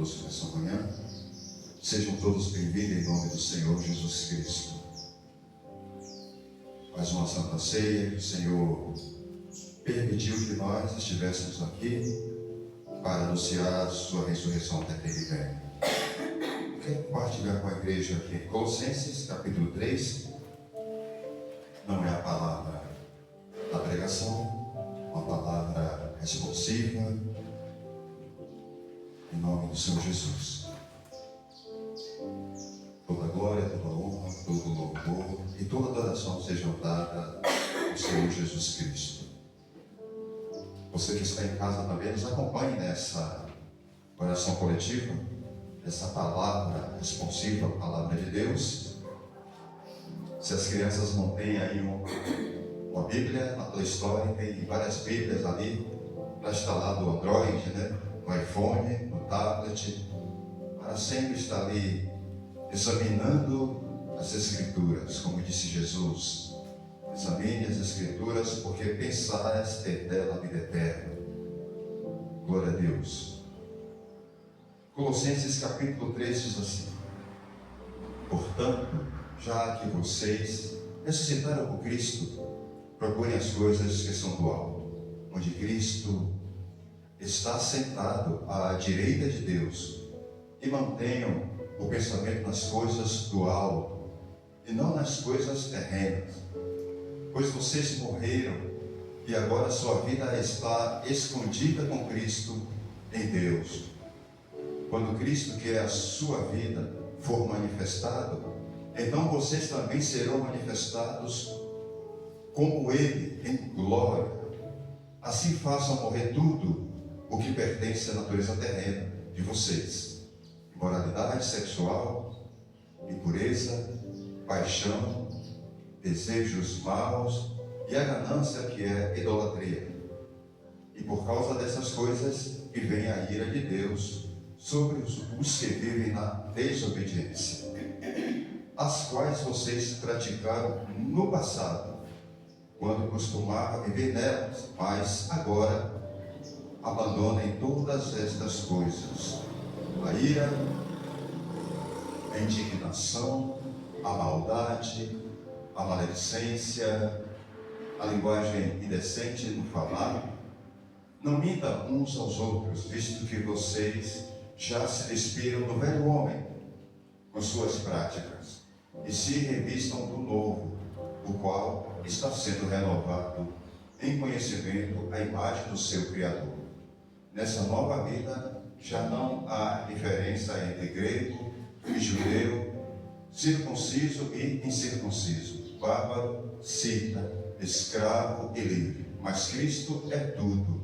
conosco nessa manhã. Sejam todos bem-vindos em nome do Senhor Jesus Cristo. Mais uma Santa Ceia, o Senhor permitiu que nós estivéssemos aqui para anunciar a sua ressurreição até que Ele venha. Quero compartilhar com a igreja aqui Colossenses, capítulo 3. Não é a palavra da pregação, uma palavra responsiva, em nome do Senhor Jesus. Toda glória, toda honra, todo louvor e toda adoração sejam dada ao Senhor Jesus Cristo. Você que está em casa também, nos acompanhe nessa oração coletiva, essa palavra responsiva, a palavra de Deus. Se as crianças não têm aí uma Bíblia, na Play Store tem várias Bíblias ali, para instalar no Android, no iPhone, no tablet, para sempre estar ali examinando as Escrituras, como disse Jesus. Examine as Escrituras, porque pensais ter dela a vida eterna. Glória a Deus. Colossenses capítulo 3 diz assim: portanto, já que vocês ressuscitaram com Cristo, procurem as coisas que são do alto, onde Cristo está sentado à direita de Deus, e mantenham o pensamento nas coisas do alto, e não nas coisas terrenas. Pois vocês morreram, e agora sua vida está escondida com Cristo em Deus. Quando Cristo, que é a sua vida, for manifestado, então vocês também serão manifestados como Ele em glória. Assim façam morrer tudo o que pertence à natureza terrena de vocês: imoralidade sexual, impureza, paixão, desejos maus e a ganância, que é idolatria. E por causa dessas coisas que vem a ira de Deus sobre os que vivem na desobediência, as quais vocês praticaram no passado, quando costumavam viver nelas, mas agora abandonem todas estas coisas: a ira, a indignação, a maldade, a maledicência, a linguagem indecente no falar. Não mintam uns aos outros, visto que vocês já se despiram do velho homem com suas práticas, e se revistam do novo, o qual está sendo renovado em conhecimento à imagem do seu Criador. Nessa nova vida já não há diferença entre grego e judeu, circunciso e incircunciso, bárbaro, cita, escravo e livre, mas Cristo é tudo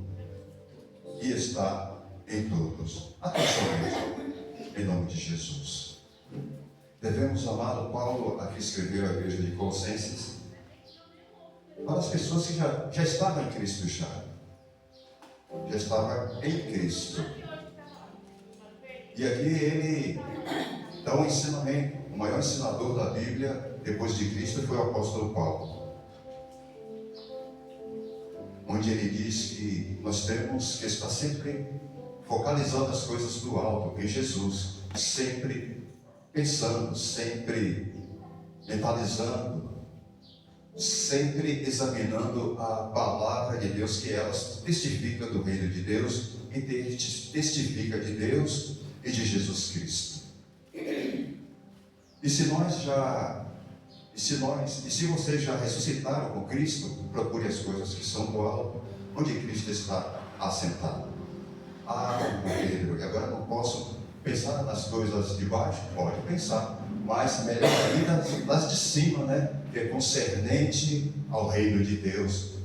e está em todos. Atenção mesmo, em nome de Jesus. Devemos amar o Paulo, aqui escreveu a igreja de Colossenses, para as pessoas que já estavam em Cristo, já estavam em Cristo. E aqui ele dá um ensinamento. O maior ensinador da Bíblia, depois de Cristo, foi o apóstolo Paulo, onde ele diz que nós temos que estar sempre focalizando as coisas do alto, em Jesus, sempre pensando, sempre mentalizando, sempre examinando a palavra de Deus, que ela testifica do reino de Deus e testifica de Deus e de Jesus Cristo. E se vocês já ressuscitaram com Cristo, procure as coisas que são do alto, onde Cristo está assentado. Pedro, e agora não posso pensar nas coisas de baixo? Pode pensar, mas melhor ainda nas de cima, que é concernente ao reino de Deus.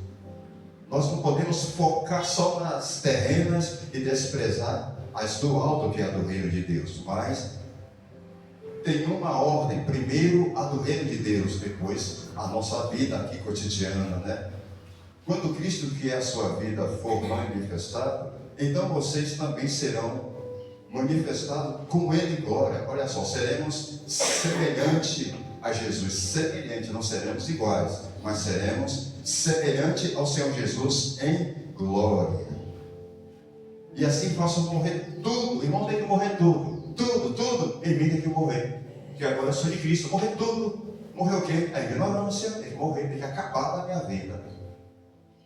Nós não podemos focar só nas terrenas e desprezar as do alto, que é a do reino de Deus, mas tem uma ordem: primeiro a do reino de Deus, depois a nossa vida aqui cotidiana, Quando Cristo, que é a sua vida, for manifestado, então vocês também serão manifestados com Ele em glória. Olha só, seremos semelhante a Jesus, semelhante, não seremos iguais, mas seremos semelhante ao Senhor Jesus em glória. E assim façam morrer tudo. O irmão tem que morrer tudo. Tudo. Em mim tem que morrer. Porque agora eu sou de Cristo. Morrer tudo. Morrer o quê? A ignorância tem que morrer, tem que acabar da minha vida.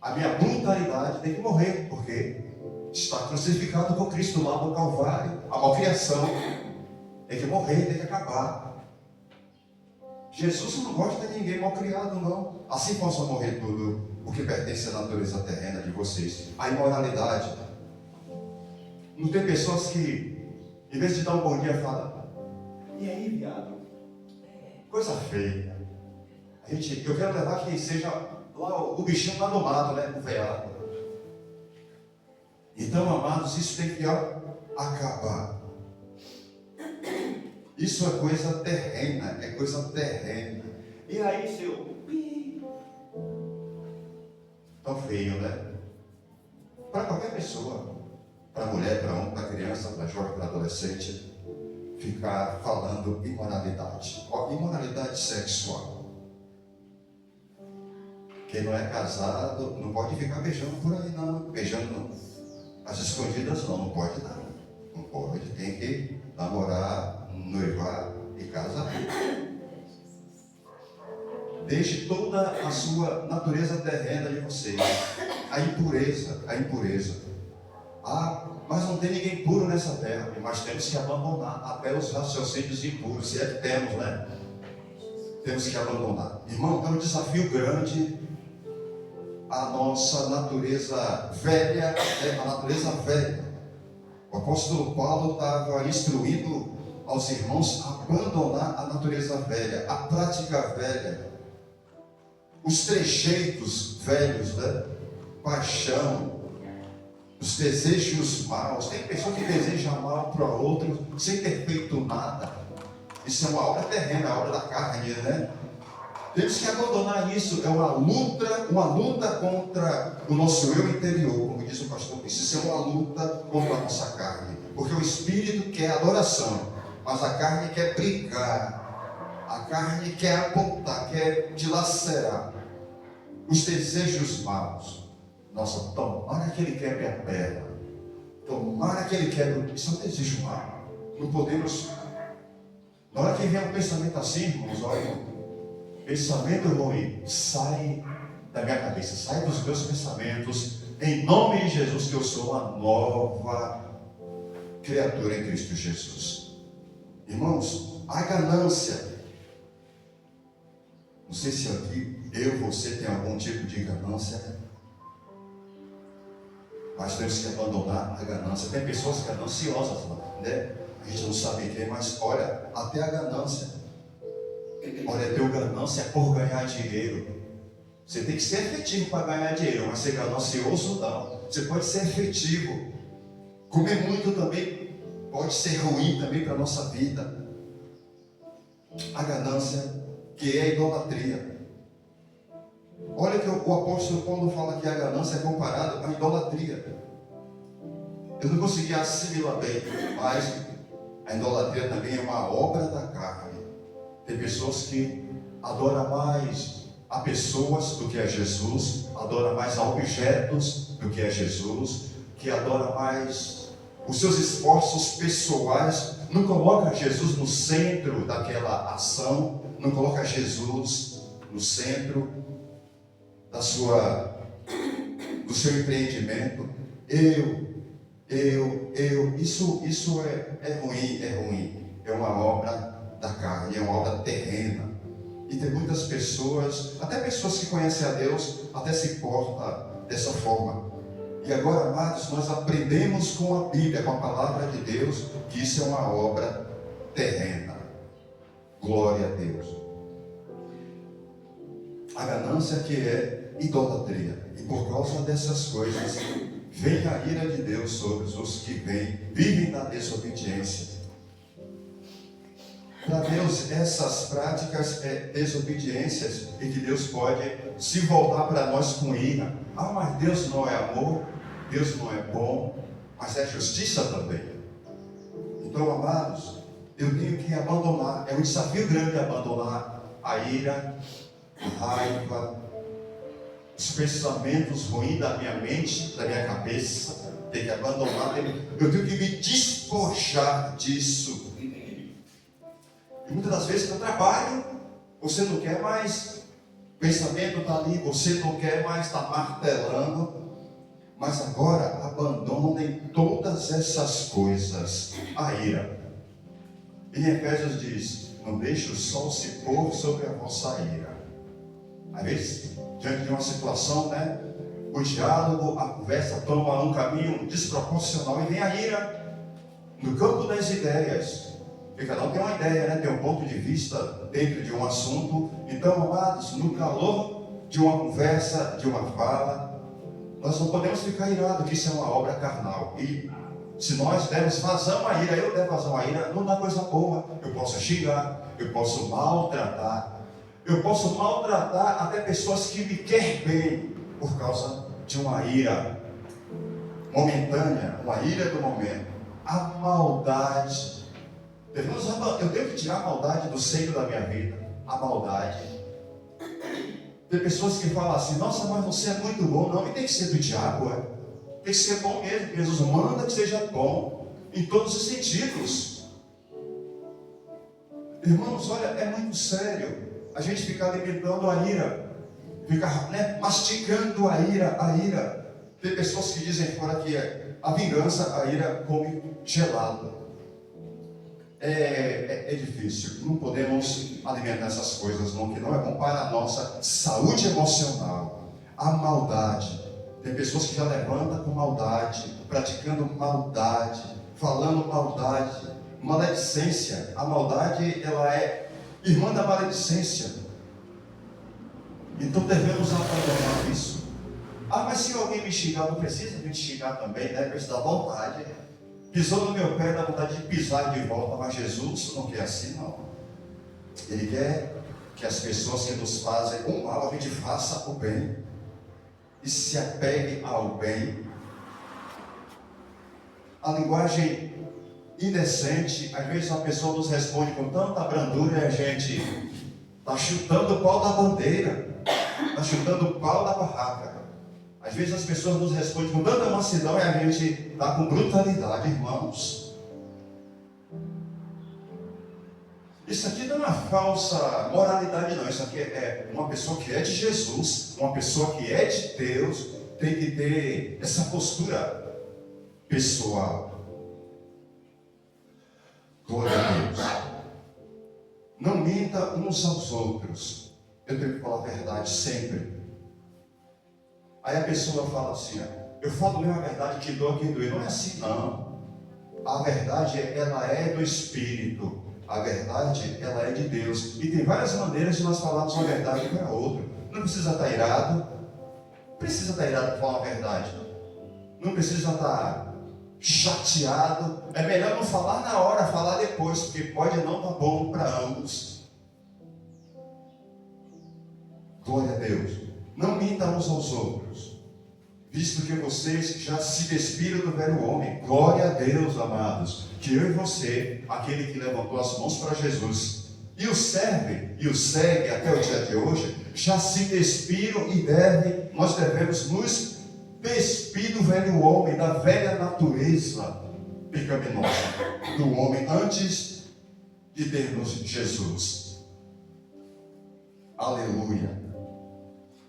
A minha brutalidade tem que morrer, porque está crucificado com Cristo lá no Calvário. A malcriação tem que morrer, tem que acabar. Jesus não gosta de ninguém malcriado, não. Assim possam morrer tudo o que pertence à natureza terrena de vocês. A imoralidade. Não tem pessoas que, em vez de dar um bom dia, falam: e aí, viado? Coisa feia. Eu quero levar que seja lá o bichinho lá no mato, né? O veado. Então, amados, isso tem que acabar. Isso é coisa terrena, é coisa terrena. E aí, seu tão feio, né? Para qualquer pessoa, para mulher, para homem, para criança, para jovem, para adolescente, ficar falando imoralidade. Imoralidade sexual. Quem não é casado não pode ficar beijando por aí, não. Beijando não. As escondidas não pode dar. Não pode, tem que namorar, noivar e casar. Deixe toda a sua natureza terrena de vocês. A impureza. Mas não tem ninguém puro nessa terra. Mas temos que abandonar até os raciocínios impuros. Se é que temos, né? Temos que abandonar. Irmão, é um desafio grande. A nossa natureza velha é a natureza velha. O apóstolo Paulo estava instruindo aos irmãos a abandonar a natureza velha, a prática velha, os trejeitos velhos, né? Paixão, os desejos maus. Tem pessoa que deseja mal para outro sem ter feito nada. Isso é uma obra terrena, a obra da carne, né? Temos que abandonar isso. É uma luta contra o nosso eu interior, como diz o pastor. Isso é uma luta contra a nossa carne. Porque o espírito quer adoração, mas a carne quer brigar. A carne quer apontar, quer dilacerar. Os desejos maus. Nossa, tomara que ele quebre a perna. Tomara que ele quebre. Isso é um desejo mau. Não podemos. Na hora que vem um pensamento assim, irmãos, olha. Pensamento ruim, sai da minha cabeça, sai dos meus pensamentos, em nome de Jesus, que eu sou uma nova criatura em Cristo Jesus. Irmãos, a ganância, não sei se aqui você tem algum tipo de ganância, mas temos que abandonar a ganância. Tem pessoas gananciosas, né? A gente não sabe quem, mas olha, até a ganância. Olha, teu ganância é por ganhar dinheiro. Você tem que ser efetivo para ganhar dinheiro, mas ser ganancioso não. Você pode ser efetivo. Comer muito também pode ser ruim também para a nossa vida. A ganância, que é a idolatria. Olha que o apóstolo Paulo fala que a ganância é comparada à idolatria. Eu não consegui assimilar bem, mas a idolatria também é uma obra da carne. Tem pessoas que adoram mais a pessoas do que a Jesus, adoram mais a objetos do que a Jesus, que adoram mais os seus esforços pessoais, não coloca Jesus no centro daquela ação, não coloca Jesus no centro do seu empreendimento. Isso é ruim, é uma obra da carne, é uma obra terrena. E tem muitas pessoas, até pessoas que conhecem a Deus, até se portam dessa forma. E agora, amados, nós aprendemos com a Bíblia, com a palavra de Deus, que isso é uma obra terrena. Glória a Deus. A ganância que é idolatria. E por causa dessas coisas, vem a ira de Deus sobre os que vivem na desobediência. Para Deus, essas práticas desobediências, e que Deus pode se voltar para nós com ira. Mas Deus não é amor, Deus não é bom, mas é justiça também. Então, amados, eu tenho que abandonar, é um desafio grande abandonar a ira, a raiva, os pensamentos ruins da minha mente, da minha cabeça, tenho que abandonar, eu tenho que me despojar disso. E muitas das vezes no trabalho, você não quer mais, o pensamento está ali, você não quer mais estar martelando. Mas agora abandonem todas essas coisas. A ira. Em Efésios diz: não deixe o sol se pôr sobre a vossa ira. Às vezes, diante de uma situação, né, o diálogo, a conversa toma um caminho desproporcional e vem a ira no campo das ideias. Porque cada um tem uma ideia, né, tem um ponto de vista dentro de um assunto. Então, amados, no calor de uma conversa, de uma fala, nós não podemos ficar irados, que isso é uma obra carnal. E se nós dermos vazão à ira, eu der vazão à ira, não dá coisa boa. Eu posso xingar, eu posso maltratar. Eu posso maltratar até pessoas que me querem bem por causa de uma ira momentânea, uma ira do momento. A maldade. Eu tenho que tirar a maldade do seio da minha vida. A maldade. Tem pessoas que falam assim: nossa, mas você é muito bom. Não, e tem que ser do diabo, tem que ser bom mesmo. Jesus manda que seja bom em todos os sentidos. Irmãos, olha, é muito sério a gente ficar alimentando a ira, ficar, né, mastigando a ira. Tem pessoas que dizem fora que a vingança, a ira come gelado. É difícil, não podemos alimentar essas coisas não, que não é bom para a nossa saúde emocional. A maldade, tem pessoas que já levantam com maldade, praticando maldade, falando maldade, maledicência. A maldade, ela é irmã da maledicência. Então devemos abandonar isso. Ah, mas se alguém me xingar, não precisa me xingar também, né? Precisa da vontade. Pisou no meu pé, dá vontade de pisar de volta, mas Jesus não quer assim, não. Ele quer que as pessoas que nos fazem o mal, a gente faça o bem e se apegue ao bem. A linguagem indecente, às vezes uma pessoa nos responde com tanta brandura e a gente está chutando o pau da bandeira, está chutando o pau da barraca. Às vezes as pessoas nos respondem com tanta mansidão e a gente está com brutalidade, irmãos. Isso aqui não é uma falsa moralidade, não. Isso aqui é uma pessoa que é de Jesus, uma pessoa que é de Deus, tem que ter essa postura pessoal. Glória a Deus. Não minta uns aos outros. Eu tenho que falar a verdade sempre. Aí a pessoa fala assim: eu falo mesmo a verdade, que doa quem doer. Não é assim, não. A verdade, ela é do Espírito. A verdade, ela é de Deus. E tem várias maneiras de nós falarmos uma verdade para outra. Não precisa estar irado. Não precisa estar irado para falar a verdade. Não precisa estar chateado. É melhor não falar na hora, falar depois, porque pode não estar bom para ambos. Glória a Deus. Não mintam uns aos outros, visto que vocês já se despiram do velho homem. Glória a Deus, amados, que eu e você, aquele que levantou as mãos para Jesus e o serve e o segue até o dia de hoje, já se despiram e nós devemos nos despir do velho homem, da velha natureza pecaminosa do homem antes de termos Jesus. Aleluia.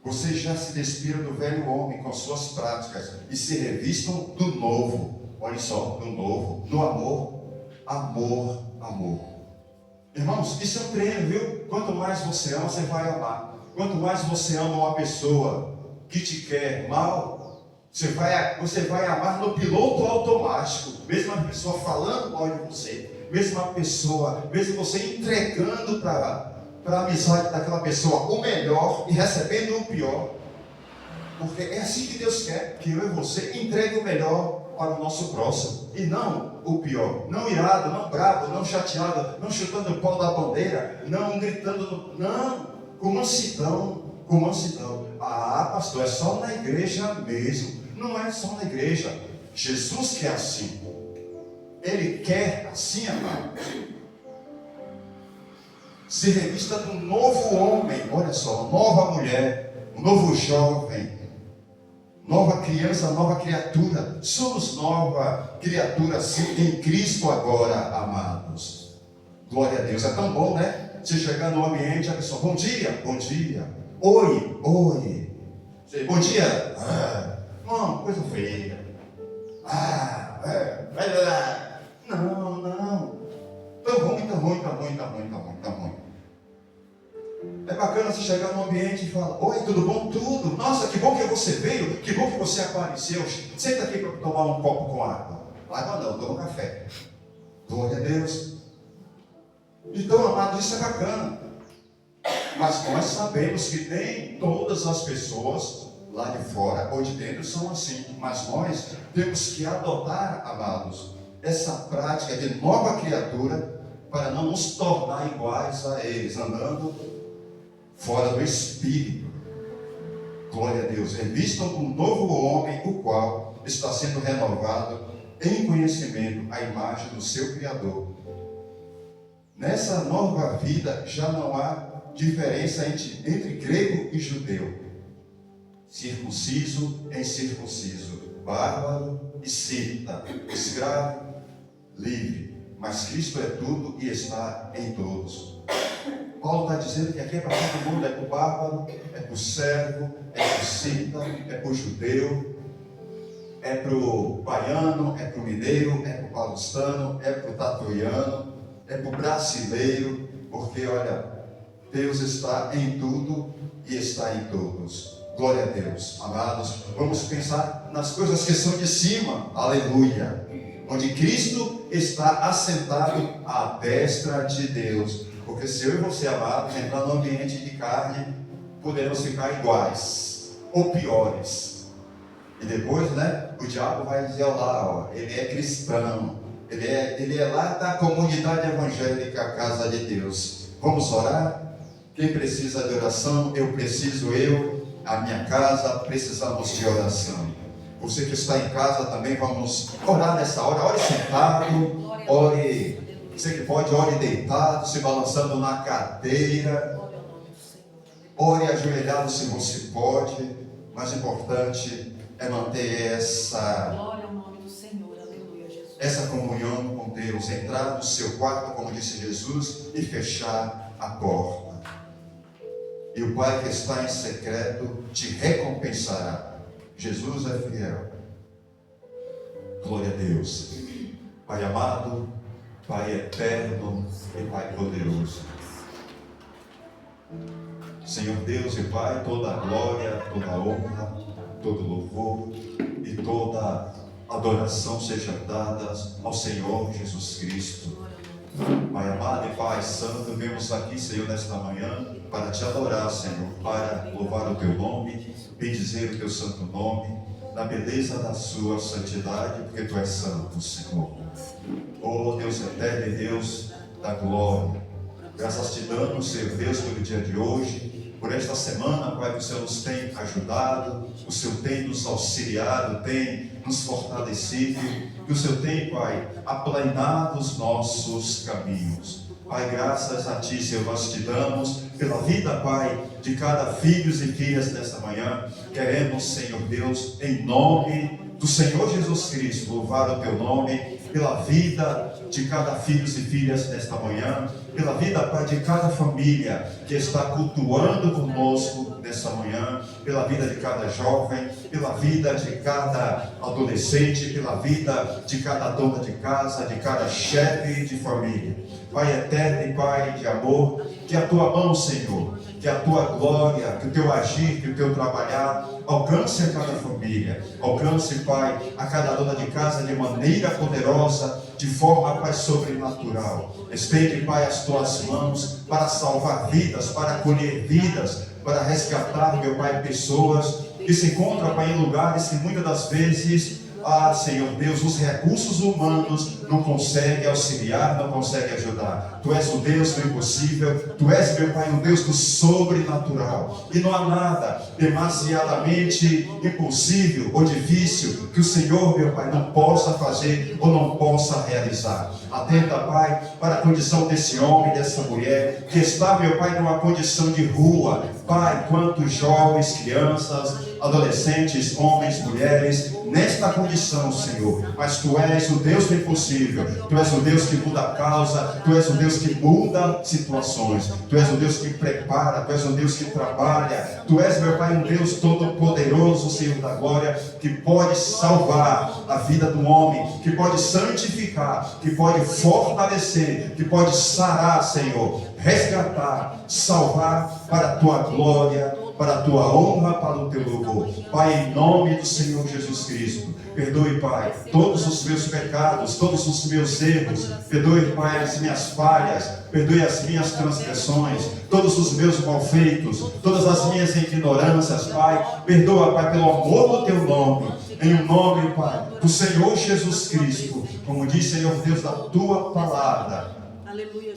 Vocês já se despiram do velho homem com suas práticas e se revistam do novo. Olha só, do novo, do amor. Amor, amor. Irmãos, isso é um treino, viu? Quanto mais você ama, você vai amar. Quanto mais você ama uma pessoa que te quer mal, você vai amar no piloto automático. Mesmo a pessoa falando mal de você, mesmo você entregando para a amizade daquela pessoa o melhor e recebendo o pior, porque é assim que Deus quer, que eu e você entregue o melhor para o nosso próximo, e não o pior, não irado, não bravo, não chateado, não chutando o pau da bandeira, não gritando, não, com mansidão, com mansidão. Ah, pastor, é só na igreja mesmo. Não é só na igreja. Jesus quer assim, Ele quer assim, amado. Se revista de um novo homem, olha só, nova mulher, um novo jovem, nova criança, nova criatura. Somos nova criatura sim, em Cristo agora, amados. Glória a Deus. É tão bom, né? Você chegar no ambiente, a pessoa, bom dia, bom dia. Oi, oi. Bom dia. Não, coisa feia. Não. Tão ruim. É bacana você chegar no ambiente e falar, oi, tudo bom? Tudo. Nossa, que bom que você veio, que bom que você apareceu. Senta aqui para tomar um copo com água. Água não, toma café. Glória a Deus. Então, amado, isso é bacana. Mas nós sabemos que nem todas as pessoas lá de fora ou de dentro são assim. Mas nós temos que adotar, amados, essa prática de nova criatura para não nos tornar iguais a eles, andando fora do Espírito. Glória a Deus. Revistam um novo homem, o qual está sendo renovado em conhecimento à imagem do seu Criador. Nessa nova vida já não há diferença entre grego e judeu, circunciso e incircunciso, bárbaro e cita, escravo, livre, mas Cristo é tudo e está em todos. Paulo está dizendo que aqui é para todo mundo, é para o bárbaro, é para o servo, é para o cita, é para o judeu, é para o baiano, é para o mineiro, é para o paulistano, é para o tatuiano, é para o brasileiro, porque olha, Deus está em tudo e está em todos. Glória a Deus. Amados, vamos pensar nas coisas que são de cima, aleluia, onde Cristo está assentado à destra de Deus. Porque se eu e você, amados, entrar no ambiente de carne, poderemos ficar iguais ou piores. E depois, né, o diabo vai dizer lá, ó, ele é cristão, ele é lá da comunidade evangélica, Casa de Deus. Vamos orar? Quem precisa de oração, eu preciso, a minha casa, precisamos de oração. Você que está em casa também, vamos orar nessa hora. Ore sentado, ore, você que pode, ore deitado, se balançando na cadeira, ore ajoelhado se você pode. Mais importante é manter essa comunhão com Deus, entrar no seu quarto, como disse Jesus, e fechar a porta. E o Pai que está em secreto te recompensará. Jesus é fiel. Glória a Deus. Pai amado, Pai eterno e Pai poderoso. Senhor Deus e Pai, toda a glória, toda a honra, todo louvor e toda adoração sejam dadas ao Senhor Jesus Cristo. Pai amado e Pai santo, vemos aqui, Senhor, nesta manhã para te adorar, Senhor, para louvar o teu nome, bendizer o teu santo nome, na beleza da sua santidade, porque tu és santo, Senhor. Oh Deus eterno e Deus da glória, graças te damos, Senhor Deus, pelo dia de hoje, por esta semana, Pai, que o Senhor nos tem ajudado, o Senhor tem nos auxiliado, tem nos fortalecido, que o Senhor tem, Pai, aplanado os nossos caminhos. Pai, graças a Ti, Senhor, nós te damos pela vida, Pai, de cada filhos e filhas nesta manhã. Queremos, Senhor Deus, em nome do Senhor Jesus Cristo, louvar o Teu nome, pela vida de cada filhos e filhas nesta manhã, pela vida, Pai, de cada família que está cultuando conosco nesta manhã, pela vida de cada jovem, pela vida de cada adolescente, pela vida de cada dona de casa, de cada chefe de família. Pai eterno e Pai de amor, que a Tua mão, Senhor, que a Tua glória, que o Teu agir, que o Teu trabalhar alcance a cada família, alcance, Pai, a cada dona de casa de maneira poderosa, de forma, Pai, sobrenatural. Estende, Pai, as Tuas mãos para salvar vidas, para acolher vidas, para resgatar, meu Pai, pessoas que se encontram, Pai, em lugares que muitas das vezes, Senhor Deus, os recursos humanos não consegue auxiliar, não consegue ajudar. Tu és o Deus do impossível, Tu és, meu Pai, o Deus do sobrenatural. E não há nada demasiadamente impossível ou difícil que o Senhor, meu Pai, não possa fazer ou não possa realizar. Atenta, Pai, para a condição desse homem, dessa mulher, que está, meu Pai, numa condição de rua. Pai, quantos jovens, crianças, adolescentes, homens, mulheres, nesta condição, Senhor. Mas Tu és o Deus do impossível. Tu és o Deus que muda a causa. Tu és o Deus que muda situações. Tu és o Deus que prepara. Tu és o Deus que trabalha. Tu és, meu Pai, um Deus todo-poderoso, Senhor da glória, que pode salvar a vida do homem, que pode santificar, que pode fortalecer, que pode sarar, Senhor, resgatar, salvar para a Tua glória, para a Tua honra, para o Teu louvor. Pai, em nome do Senhor Jesus Cristo, perdoe, Pai, todos os meus pecados, todos os meus erros. Perdoe, Pai, as minhas falhas. Perdoe as minhas transgressões, todos os meus malfeitos, todas as minhas ignorâncias, Pai. Perdoa, Pai, pelo amor do Teu nome. Em o nome, Pai, do Senhor Jesus Cristo. Como diz, Senhor Deus, da Tua palavra,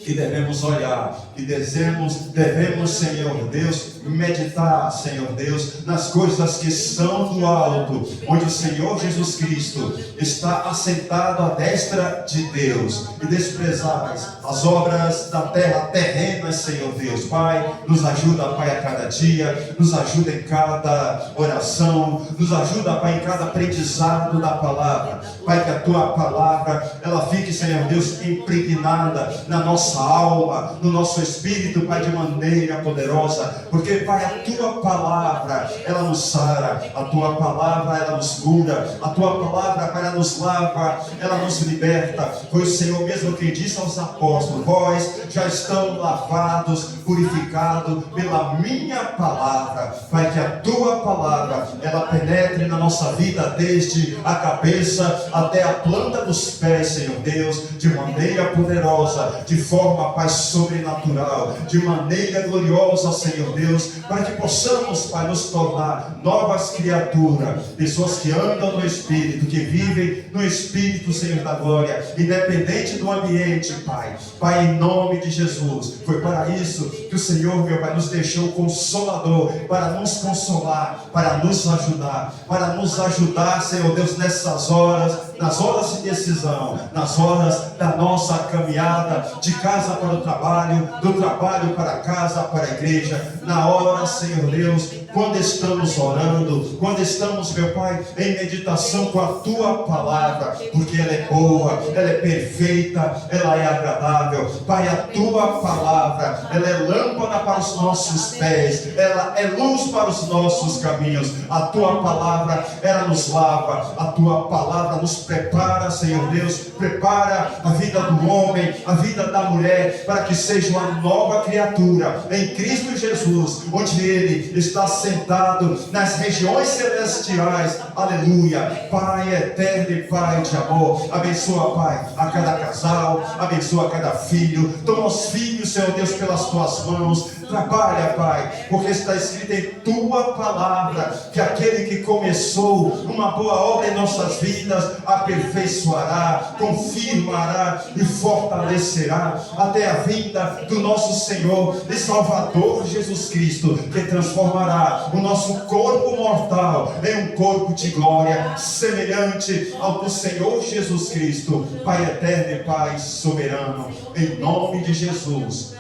que devemos olhar, que devemos, Senhor Deus, meditar, Senhor Deus, nas coisas que são do alto, onde o Senhor Jesus Cristo está assentado à destra de Deus, e desprezais as obras da terra terrenas, Senhor Deus. Pai, nos ajuda, Pai, a cada dia, nos ajuda em cada oração, nos ajuda, Pai, em cada aprendizado da palavra. Pai, que a Tua palavra, ela fique, Senhor Deus, impregnada na nossa alma, no nosso espírito, Pai, de maneira poderosa, porque, Pai, a Tua palavra, ela nos sara, a Tua palavra, ela nos cura, a Tua palavra, Pai, ela nos lava, ela nos liberta. Foi o Senhor mesmo quem disse aos apóstolos: vós já estão lavados, purificados pela minha palavra. Pai, que a Tua palavra, ela penetre na nossa vida, desde a cabeça até a planta dos pés, Senhor Deus, de maneira poderosa, de forma, Pai, sobrenatural, de maneira gloriosa, Senhor Deus, para que possamos, Pai, nos tornar novas criaturas, pessoas que andam no Espírito, que vivem no Espírito, Senhor da glória, independente do ambiente, Pai. Pai, em nome de Jesus, foi para isso que o Senhor, meu Pai, nos deixou o Consolador, para nos consolar, para nos ajudar, Senhor Deus, nessas horas, nas horas de decisão, nas horas da nossa caminhada, de casa para o trabalho, do trabalho para casa, para a igreja, na hora, Senhor Deus, quando estamos orando, quando estamos, meu Pai, em meditação com a Tua palavra, porque ela é boa, ela é perfeita, ela é agradável. Pai, a Tua palavra, ela é lâmpada para os nossos pés, ela é luz para os nossos caminhos. A Tua palavra, ela nos lava, a Tua palavra nos prepara, Senhor Deus, prepara a vida do homem, a vida da mulher, para que seja uma nova criatura em Cristo Jesus, onde Ele está sentado nas regiões celestiais. Aleluia. Pai eterno e Pai de amor, abençoa, Pai, a cada casal, abençoa a cada filho. Toma os filhos, Senhor Deus, pelas Tuas mãos. Trabalha, Pai, porque está escrito em Tua palavra que aquele que começou uma boa obra em nossas vidas aperfeiçoará, confirmará e fortalecerá até a vinda do nosso Senhor e Salvador Jesus Cristo, que transformará o nosso corpo mortal em um corpo de glória semelhante ao do Senhor Jesus Cristo. Pai eterno e Pai soberano, em nome de Jesus,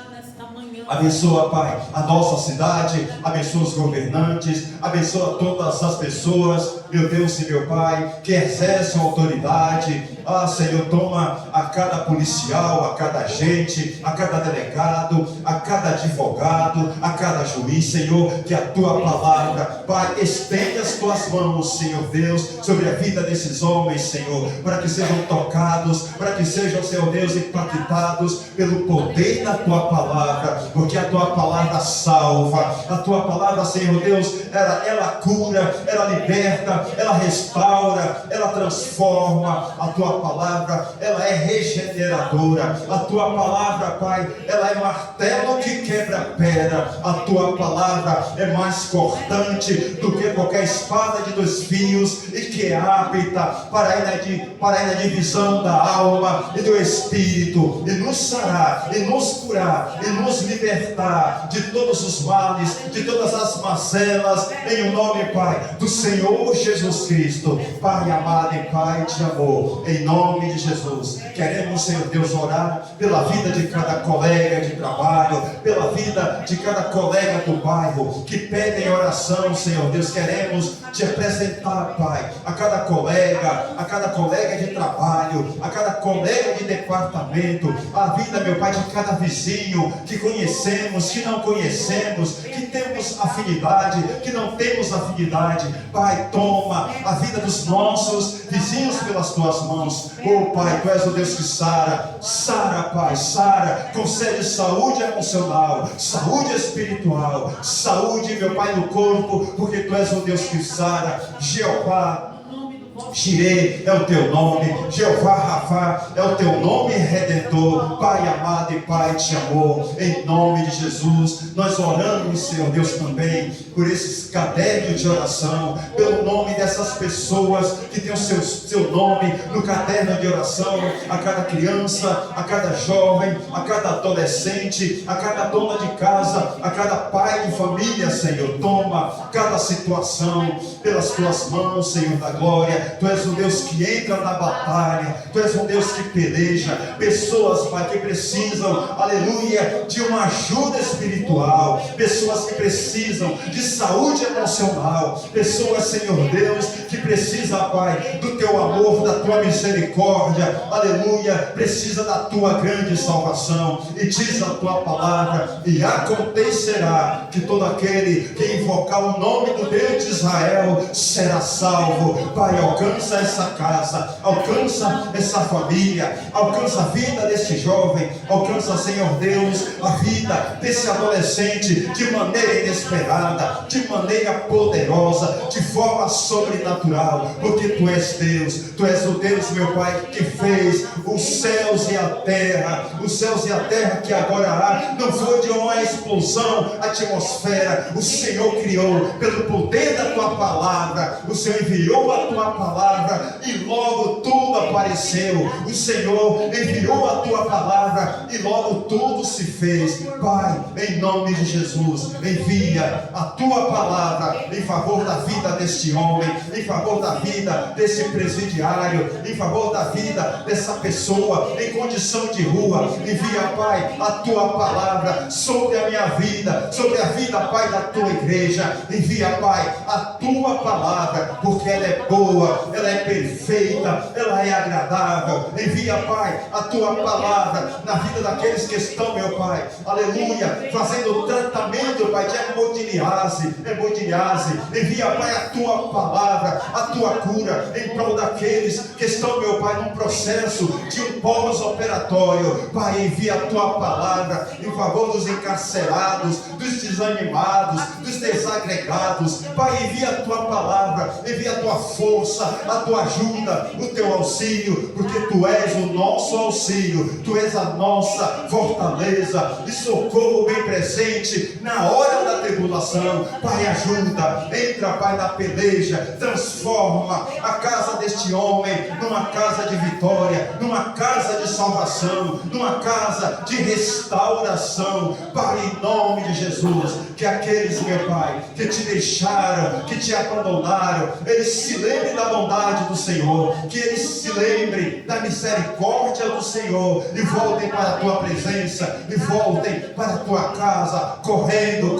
abençoa, Pai, a nossa cidade, abençoa os governantes, abençoa todas as pessoas, meu Deus e meu Pai, que exercem autoridade. Senhor, toma a cada policial, a cada agente, a cada delegado, a cada advogado, a cada juiz, Senhor, que a Tua palavra, Pai, estende as Tuas mãos, Senhor Deus, sobre a vida desses homens, Senhor, para que sejam tocados, para que sejam, Senhor Deus, impactados pelo poder da Tua palavra, porque a Tua palavra salva, a Tua palavra, Senhor Deus, ela cura, ela liberta, ela restaura, ela transforma. A Tua palavra, ela é regeneradora. A tua palavra, Pai, ela é martelo que quebra pedra. A tua palavra é mais cortante do que qualquer espada de 2 fios e que é apta para ir na divisão da alma e do espírito, e nos sarar, e nos curar, e nos libertar de todos os males, de todas as mazelas, em o nome, Pai, do Senhor Jesus Cristo. Pai amado e Pai de amor, em nome de Jesus, queremos, Senhor Deus, orar pela vida de cada colega de trabalho, pela vida de cada colega do bairro, que pedem oração, Senhor Deus. Queremos te apresentar, Pai, a cada colega de trabalho, a cada colega de departamento, a vida, meu Pai, de cada vizinho que conhecemos, que não conhecemos, que temos afinidade, que não temos afinidade. Pai, toma a vida dos nossos vizinhos pelas tuas mãos. Oh, Pai, tu és o Deus que sara. Sara, Pai, sara. Concede saúde emocional, saúde espiritual, saúde, meu Pai, no corpo, porque tu és o Deus que sara. Jeová Jireh é o teu nome, Jeová Rafá é o teu nome redentor. Pai amado e Pai de amor, em nome de Jesus, nós oramos, Senhor Deus, também por esses cadernos de oração, pelo nome dessas pessoas que tem o seu nome no caderno de oração, a cada criança, a cada jovem, a cada adolescente, a cada dona de casa, a cada pai de família. Senhor, toma cada situação pelas tuas mãos, Senhor da glória. Tu és um Deus que entra na batalha, tu és um Deus que peleja. Pessoas, Pai, que precisam, aleluia, de uma ajuda espiritual, pessoas que precisam de saúde emocional, pessoas, Senhor Deus, que precisam, Pai, do teu amor, da tua misericórdia, aleluia, precisa da tua grande salvação. E diz a tua palavra: e acontecerá que todo aquele que invocar o nome do Deus de Israel será salvo. Pai, alcança essa casa, alcança essa família, alcança a vida desse jovem, alcança, Senhor Deus, a vida desse adolescente de maneira inesperada, de maneira poderosa, de forma sobrenatural, porque tu és Deus, tu és o Deus, meu Pai, que fez os céus e a terra que agora há. Não foi de uma explosão atmosfera, o Senhor criou pelo poder da tua palavra. O Senhor enviou a tua palavra e logo tudo apareceu. O Senhor enviou a tua palavra e logo tudo se fez. Pai, em nome de Jesus, envia a tua palavra em favor da vida deste homem, em favor da vida desse presidiário, em favor da vida dessa pessoa em condição de rua. Envia, Pai, a tua palavra sobre a minha vida, sobre a vida, Pai, da tua igreja. Envia, Pai, a tua palavra, porque ela é boa, ela é perfeita, ela é agradável. Envia, Pai, a tua palavra na vida daqueles que estão, meu Pai, aleluia, fazendo o tratamento, Pai, de hemodiálise. Envia, Pai, a tua palavra, a tua cura em prol daqueles que estão, meu Pai, num processo de um pós-operatório. Pai, envia a tua palavra em favor dos encarcerados, dos desanimados, dos desagregados. Pai, envia a tua palavra, envia a tua força, a tua ajuda, o teu auxílio, porque tu és o nosso auxílio, tu és a nossa fortaleza e socorro bem presente na hora da tribulação. Pai, ajuda, entra, Pai, na peleja, transforma a casa deste homem numa casa de vitória, numa casa de salvação, numa casa de restauração. Pai, em nome de Jesus, que aqueles, meu Pai, que te deixaram, que te abandonaram, eles se lembrem da bondade do Senhor, que eles se lembrem da misericórdia do Senhor e voltem para a tua presença, e voltem para a tua casa, correndo,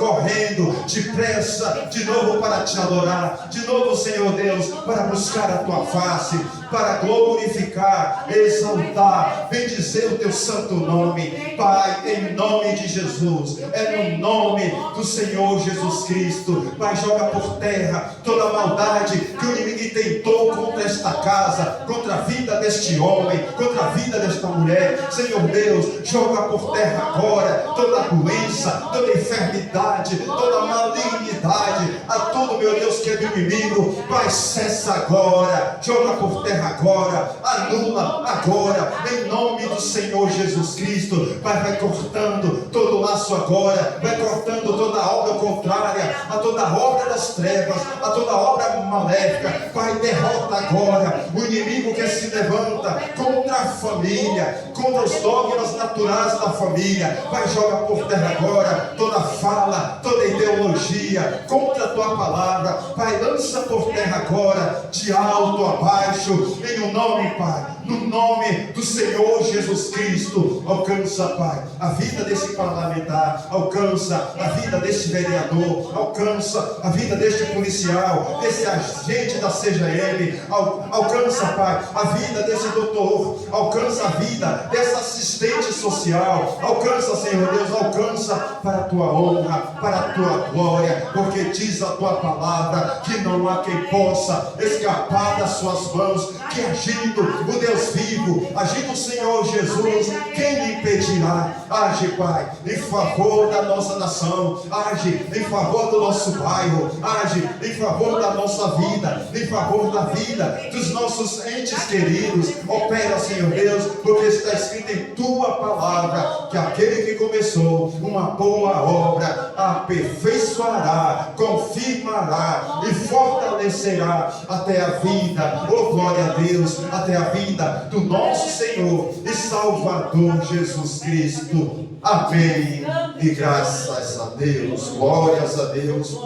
depressa, de novo para te adorar, de novo, Senhor Deus, para buscar a tua face, para glorificar, exaltar, bendizer o teu santo nome. Pai, em nome de Jesus, é no nome do Senhor Jesus Cristo. Pai, joga por terra toda a maldade que o inimigo tentou contra esta casa, contra a vida deste homem, contra a vida desta mulher. Senhor Deus, joga por terra agora toda doença, toda enfermidade, toda malignidade, a tudo, meu Deus, que é do inimigo. Pai, cessa agora, joga por terra terra agora, anula agora, em nome do Senhor Jesus Cristo. Pai, vai cortando todo laço agora, vai cortando toda obra contrária, a toda obra das trevas, a toda obra maléfica. Pai, derrota agora o inimigo que se levanta contra a família, contra os dogmas naturais da família. Pai, joga por terra agora toda fala, toda ideologia contra a tua palavra. Pai, lança por terra agora, de alto a baixo, em um nome, Pai, no nome do Senhor Jesus Cristo. Alcança, Pai, a vida desse parlamentar, alcança a vida desse vereador, alcança a vida deste policial, desse agente da CGM, alcança, Pai, a vida desse doutor, alcança a vida dessa assistente social, alcança, Senhor Deus, alcança para a tua honra, para a tua glória, porque diz a tua palavra que não há quem possa escapar das suas mãos, que agindo o Deus vivo, agindo o Senhor Jesus, quem lhe impedirá? Age, Pai, em favor da nossa nação, age em favor do nosso bairro, age em favor da nossa vida, em favor da vida dos nossos entes queridos. Opera, Senhor Deus, porque está escrito em tua palavra que aquele que começou uma boa obra aperfeiçoará, confirmará e fortalecerá até a vida, oh glória a Deus, até a vida do nosso Senhor e Salvador Jesus Cristo. Amém. E graças a Deus, glórias a Deus,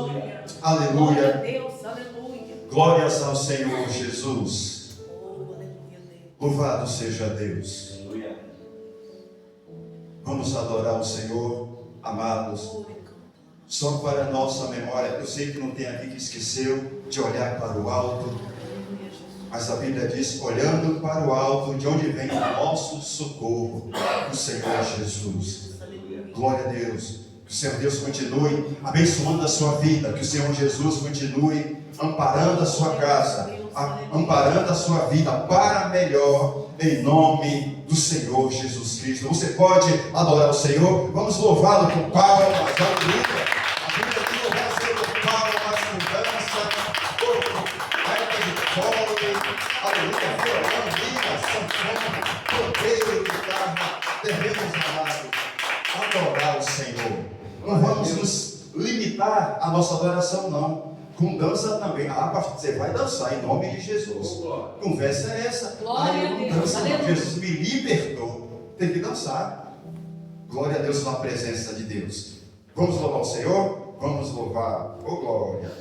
aleluia, glórias ao Senhor Jesus. Louvado seja Deus. Vamos adorar o Senhor, amados. Só para a nossa memória, eu sei que não tem aqui que esqueceu de olhar para o alto, mas a Bíblia diz, olhando para o alto, de onde vem o nosso socorro, o Senhor Jesus. Glória a Deus. Que o Senhor Deus continue abençoando a sua vida, que o Senhor Jesus continue amparando a sua casa, amparando a sua vida para melhor, em nome do Senhor Jesus Cristo. Você pode adorar o Senhor? Vamos louvá-lo com palmas, aleluia. A Bíblia diz louvar o Senhor com palmas, com dança, gaita de fole, aleluia, violão, lira, sanfona, pandeiro, guitarra. Devemos adorar o Senhor. Não vamos nos limitar à nossa adoração, não. Com dança também. Ah, pastor, você vai dançar em nome de Jesus. Conversa é essa. Glória a Eu não Deus. danço, não. Jesus me libertou. Tem que dançar. Glória a Deus na presença de Deus. Vamos louvar o Senhor? Vamos louvar. Oh, glória.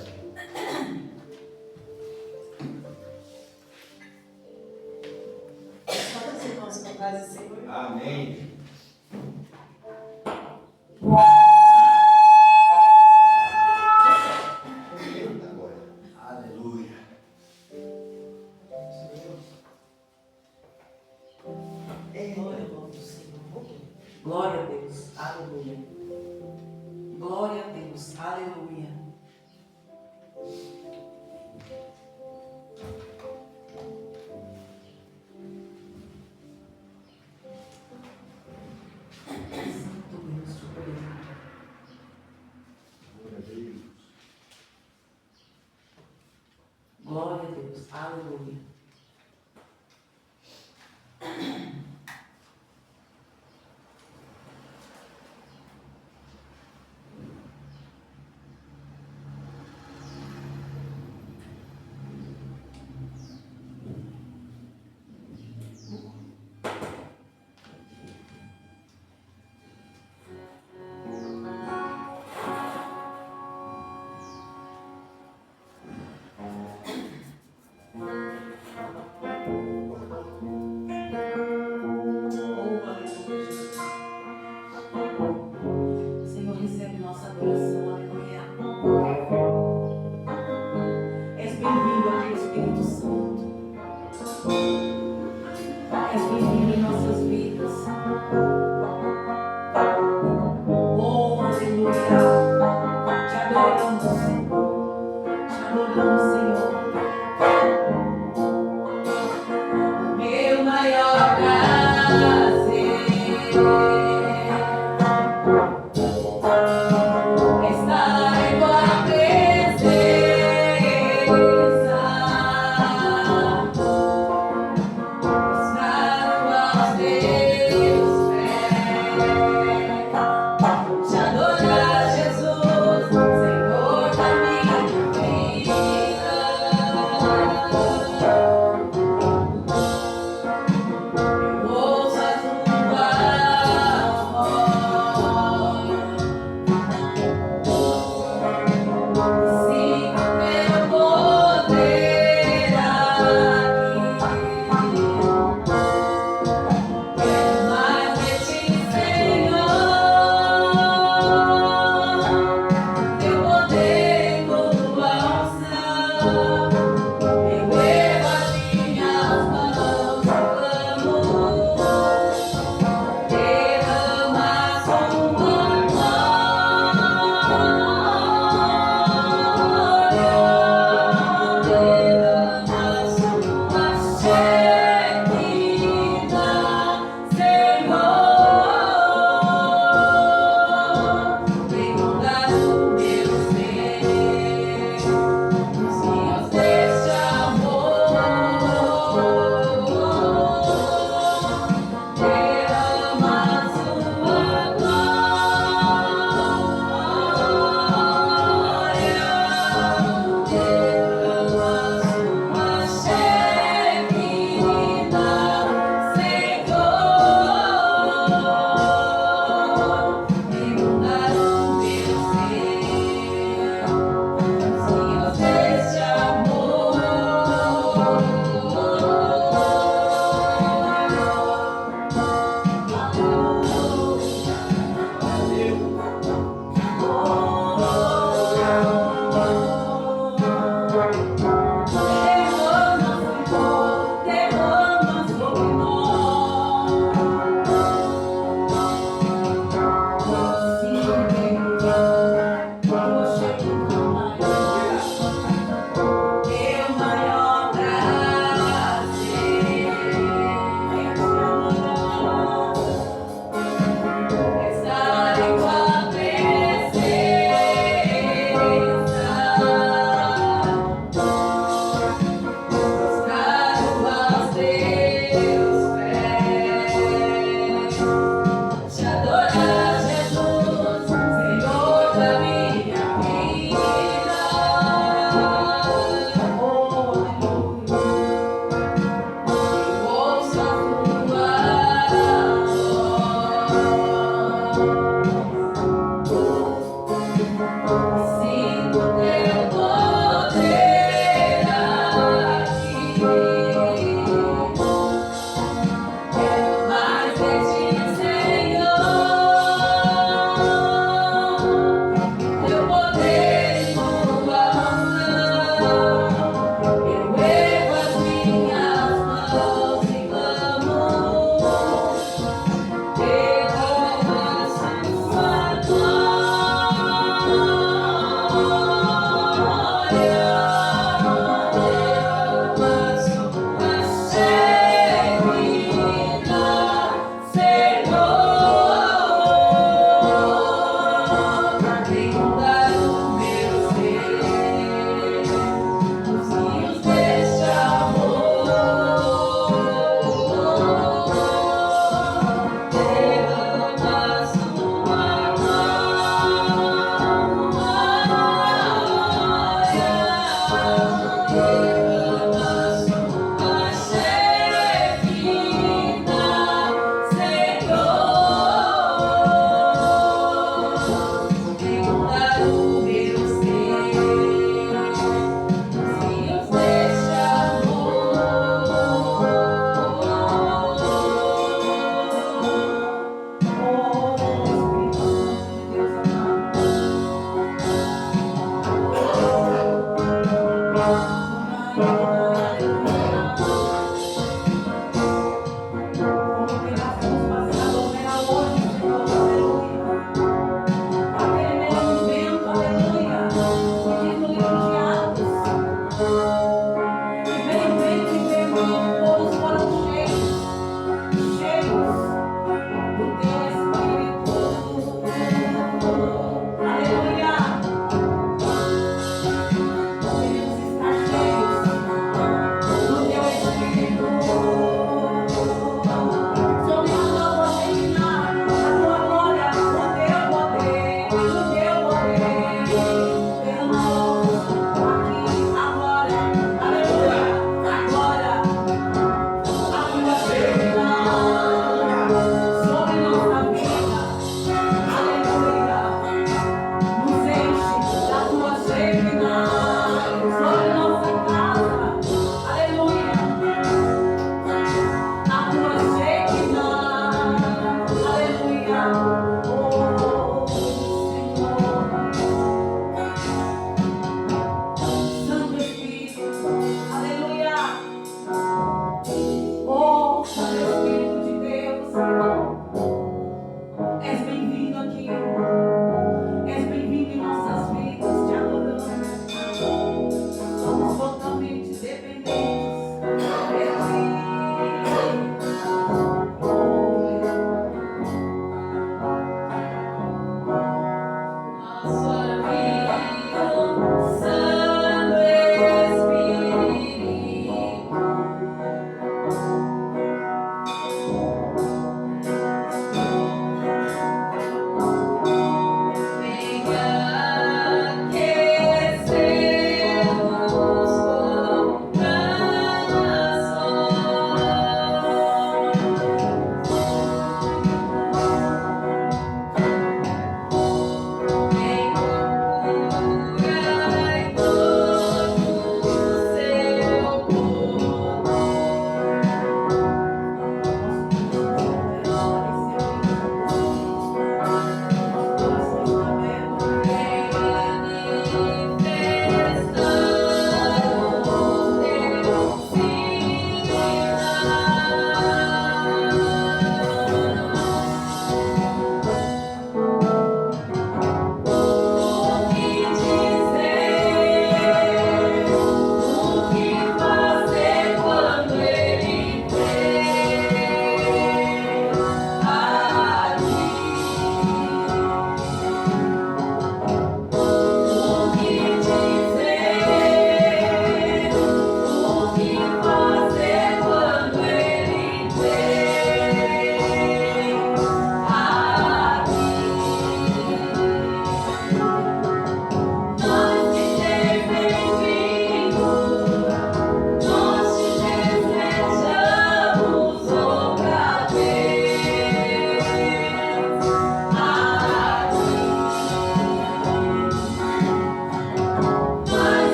Amém. Aleluia. Glória a Deus, aleluia. Glória a Deus, aleluia. Santo Deus, te glorifico. Glória a Deus, aleluia.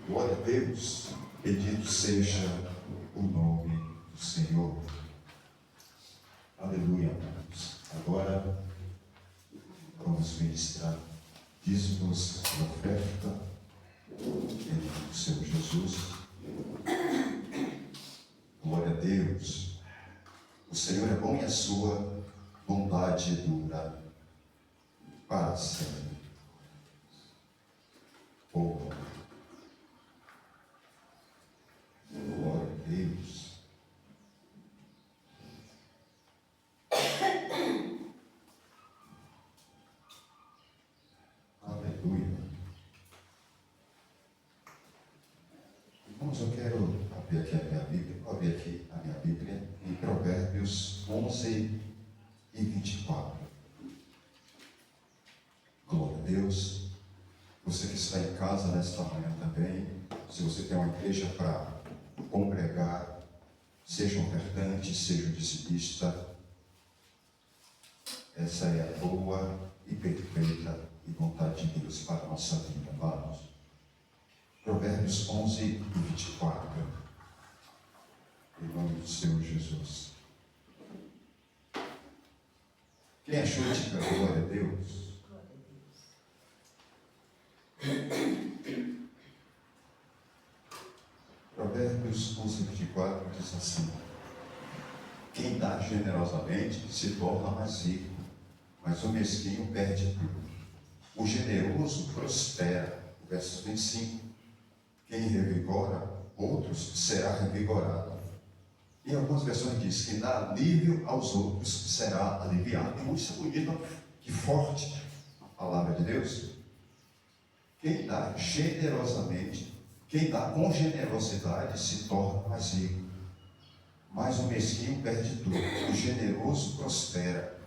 Glória a Deus, bendito seja o nome do Senhor. Aleluia, amados. Agora vamos ministrar dízimos e oferta em nome do Senhor Jesus. Glória a Deus. O Senhor é bom e a sua bondade dura para sempre. Oh, glória a Deus. Aleluia. Irmãos, eu quero abrir aqui a minha Bíblia. Vou abrir aqui a minha Bíblia em Provérbios 11 e 24. Glória a Deus. Você que está em casa nesta manhã também, se você tem uma igreja para congregar, seja um ofertante, seja um dizimista, essa é a boa e perfeita e vontade de Deus para a nossa vida, amados. Provérbios 11 e 24. Em nome do Senhor Jesus. Quem achou, diga glória a Deus. Provérbios 11:24 diz assim: quem dá generosamente se torna mais rico, mas o mesquinho perde tudo. O generoso prospera. Verso 25: quem revigora outros será revigorado. Em algumas versões diz: quem dá alívio aos outros será aliviado. E muito bonito e forte a palavra de Deus. Quem dá generosamente, quem dá com generosidade se torna mais rico, mas o mesquinho perde tudo. O generoso prospera.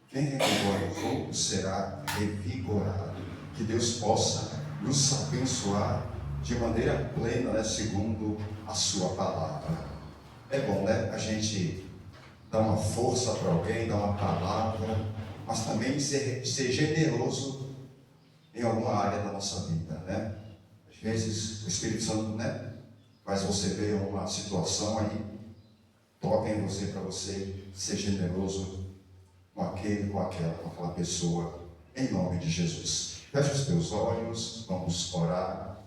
Quem revigora os outros será revigorado. Que Deus possa nos abençoar de maneira plena, né, segundo a sua palavra. É bom, né, a gente dar uma força para alguém, dar uma palavra, mas também ser generoso em alguma área da nossa vida, né? Às vezes o Espírito Santo, né, faz você ver uma situação aí, toca em você para você ser generoso com aquele, com aquela pessoa, em nome de Jesus. Feche os teus olhos, vamos orar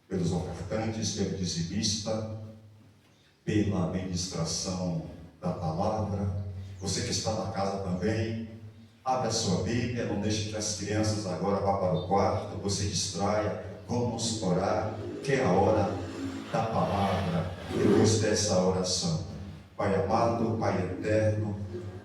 pelos ofertantes, pelo dizimista, pela ministração da palavra. Você que está na casa também, abre a sua Bíblia, não deixe que as crianças agora vá para o quarto, você distraia, vamos orar, que é a hora da palavra, depois dessa oração. Pai amado, Pai eterno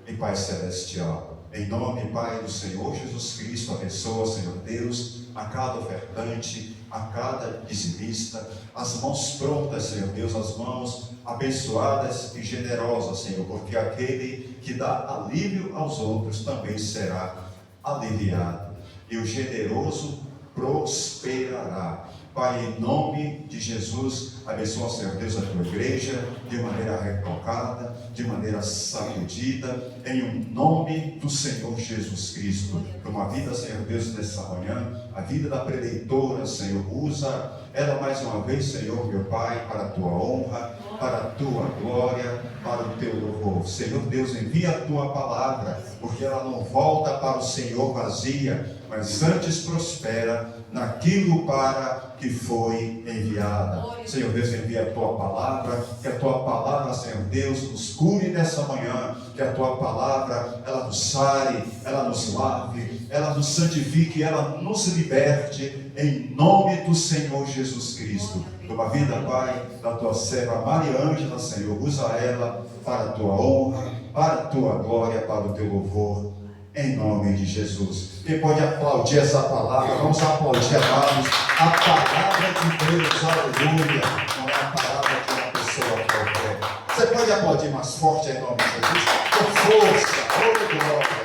e Pai celestial, em nome, Pai, do Senhor Jesus Cristo, abençoa, Senhor Deus, a cada ofertante, a cada dizimista, as mãos prontas, Senhor Deus, as mãos abençoadas e generosas, Senhor, porque aquele que dá alívio aos outros também será aliviado, e o generoso prosperará. Pai, em nome de Jesus, abençoa, Senhor Deus, a tua igreja de maneira retocada, de maneira sacudida, em um nome do Senhor Jesus Cristo. Para uma vida, Senhor Deus, nessa manhã, a vida da preleitora, Senhor, usa ela mais uma vez, Senhor, meu Pai, para a tua honra, para a tua glória, para o teu louvor. Senhor Deus, envia a tua palavra, porque ela não volta para o Senhor vazia, mas antes prospera naquilo para que foi enviada. Senhor Deus, envia a tua palavra, que a tua palavra, Senhor Deus, nos cure nessa manhã, que a tua palavra, ela nos sare, ela nos lave, ela nos santifique, ela nos liberte, em nome do Senhor Jesus Cristo. Uma vida, Pai, da tua serva Maria Ângela, Senhor, usa ela para a tua honra, para a tua glória, para o teu louvor, em nome de Jesus. Quem pode aplaudir essa palavra? Vamos aplaudir, amados, a palavra de Deus, aleluia. Não é a palavra de uma pessoa qualquer. Você pode aplaudir mais forte em nome de Jesus? Com força, oh glória,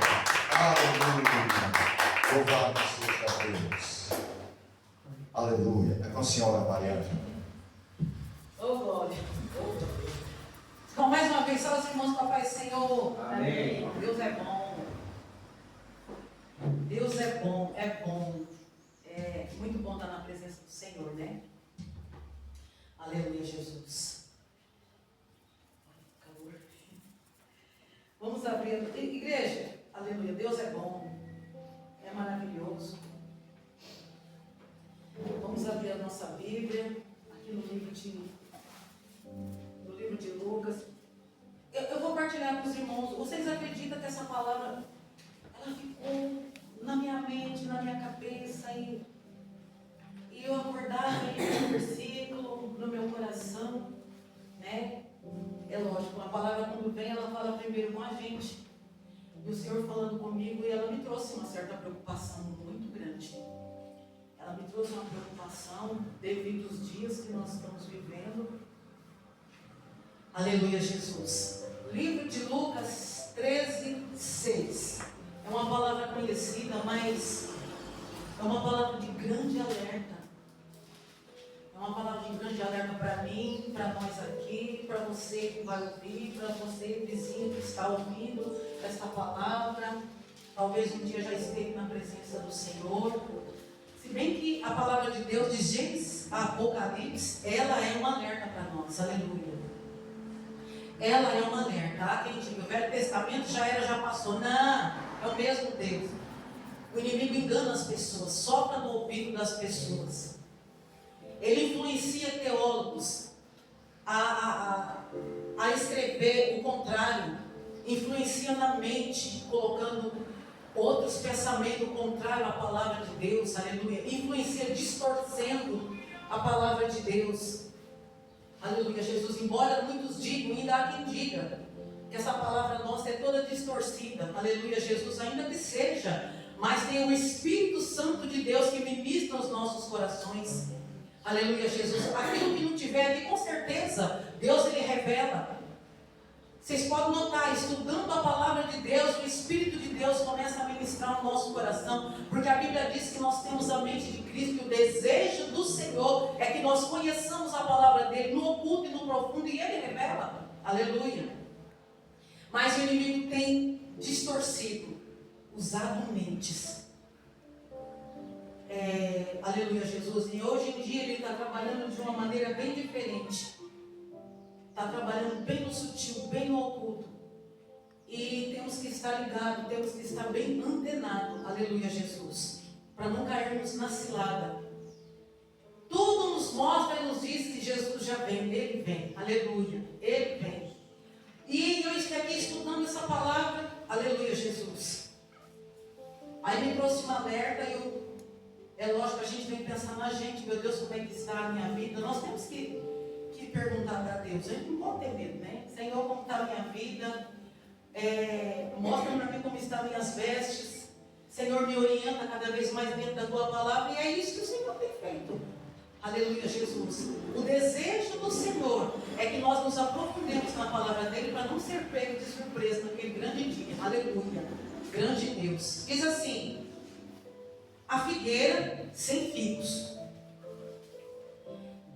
aleluia. Louvado seja Deus. Aleluia. É com a senhora Maria Ângela. Oh, glória. Então, mais uma vez, só os irmãos, papai, Senhor. Amém. Deus é bom. Deus é bom, é bom. É muito bom estar na presença do Senhor, né? Aleluia, Jesus. Calor. Vamos abrir. Igreja, aleluia. Deus é bom. É maravilhoso. Vamos abrir a nossa Bíblia. Aqui no livro de Lucas. Eu vou partilhar com os irmãos. Vocês acreditam que essa palavra ela ficou na minha mente, na minha cabeça, e eu acordava e um versículo no meu coração, né? É lógico, a palavra quando vem, ela fala primeiro com a gente. E o Senhor falando comigo, e ela me trouxe uma certa preocupação muito grande. Ela me trouxe uma preocupação devido aos dias que nós estamos vivendo. Aleluia, Jesus. Livro de Lucas 13:6. É uma palavra conhecida, mas é uma palavra de grande alerta. É uma palavra de grande alerta para mim, para nós aqui, para você que vai ouvir, para você, vizinho, que está ouvindo esta palavra. Talvez um dia já esteve na presença do Senhor. Se bem que a palavra de Deus, de Gênesis a Apocalipse, ela é um alerta para nós. Aleluia. Ela é uma mulher, tá? Quem diz que o Velho Testamento já era, já passou. Não, é o mesmo Deus. O inimigo engana as pessoas, sopra no ouvido das pessoas. Ele influencia teólogos a escrever o contrário, influencia na mente, colocando outros pensamentos contrários à palavra de Deus, aleluia. Influencia distorcendo a palavra de Deus, aleluia, Jesus. Embora muitos digam, ainda há quem diga que essa palavra nossa é toda distorcida, aleluia, Jesus, ainda que seja, mas tem o Espírito Santo de Deus que ministra os nossos corações, aleluia, Jesus. Aquilo que não tiver aqui, com certeza, Deus ele revela. Vocês podem notar, estudando a palavra de Deus, o Espírito de Deus começa a ministrar o nosso coração, porque a Bíblia diz que nós temos a mente de Cristo, e o desejo do Senhor é que nós conheçamos a palavra dele no oculto e no profundo, e ele revela, aleluia. Mas o inimigo tem distorcido, usado mentes, aleluia, Jesus. E hoje em dia ele está trabalhando de uma maneira bem diferente. Está trabalhando bem no sutil, bem no oculto. E temos que estar ligados, temos que estar bem antenados, aleluia, Jesus, para não cairmos na cilada. Tudo nos mostra e nos diz que Jesus já vem, ele vem, aleluia, ele vem. E eu estou aqui estudando essa palavra, aleluia, Jesus. Aí me trouxe uma alerta e é lógico que a gente vem pensar na gente, meu Deus, como é que está a minha vida? Nós temos que perguntar para Deus, a gente não pode ter medo, né? Senhor, como está a minha vida? Mostra para mim como estão minhas vestes. Senhor, me orienta cada vez mais dentro da tua palavra, e é isso que o Senhor tem feito. Aleluia, Jesus. O desejo do Senhor é que nós nos aprofundemos na palavra dele para não ser pego de surpresa naquele grande dia. Aleluia. Grande Deus. Diz assim: a figueira sem figos.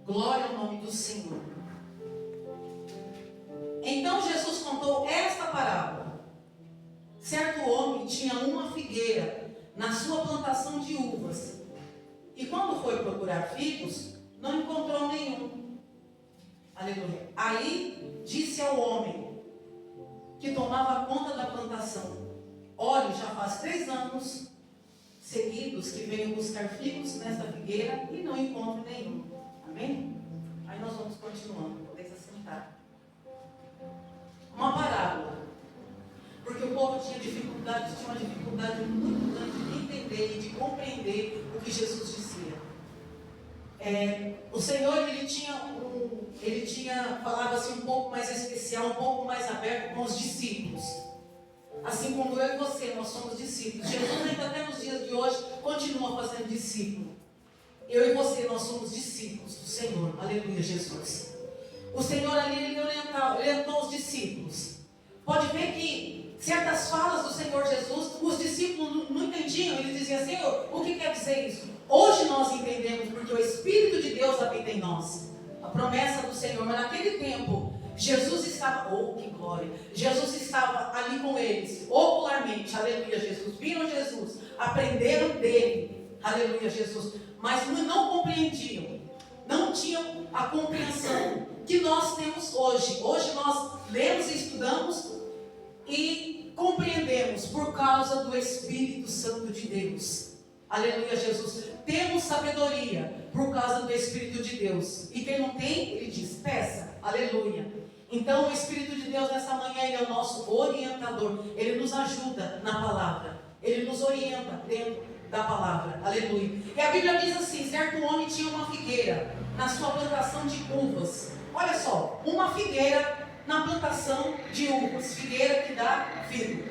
Glória ao nome do Senhor. Então Jesus contou esta parábola. Certo homem tinha uma figueira na sua plantação de uvas. E quando foi procurar figos, não encontrou nenhum. Aleluia. Aí disse ao homem que tomava conta da plantação: olhe, já faz 3 anos seguidos que venho buscar figos nesta figueira e não encontro nenhum. Amém? Aí nós vamos continuando, podeis assentar. Uma parábola. Porque o povo tinha uma dificuldade muito grande de entender e de compreender o que Jesus dizia. O Senhor, ele falava assim um pouco mais especial, um pouco mais aberto com os discípulos. Assim como eu e você, nós somos discípulos. Jesus ainda até nos dias de hoje continua fazendo discípulo. Eu e você, nós somos discípulos do Senhor. Aleluia, Jesus. O Senhor ali, ele orientou os discípulos. Pode ver que certas falas do Senhor Jesus, os discípulos não entendiam. Eles diziam: Senhor, o que quer dizer isso? Hoje nós entendemos, porque o Espírito de Deus habita em nós. A promessa do Senhor. Mas naquele tempo, Jesus estava, oh que glória, Jesus estava ali com eles, ocularmente, aleluia, Jesus. Viram Jesus, aprenderam dele, aleluia, Jesus. Mas não compreendiam, não tinham a compreensão que nós temos hoje. Hoje nós lemos e estudamos e compreendemos por causa do Espírito Santo de Deus. Aleluia, Jesus. Temos sabedoria por causa do Espírito de Deus. E quem não tem, ele diz: peça. Aleluia. Então o Espírito de Deus nessa manhã, ele é o nosso orientador. Ele nos ajuda na palavra. Ele nos orienta dentro da palavra. Aleluia. E a Bíblia diz assim: certo homem tinha uma figueira na sua plantação de uvas. Olha só, uma figueira na plantação de uvas. Figueira que dá figo.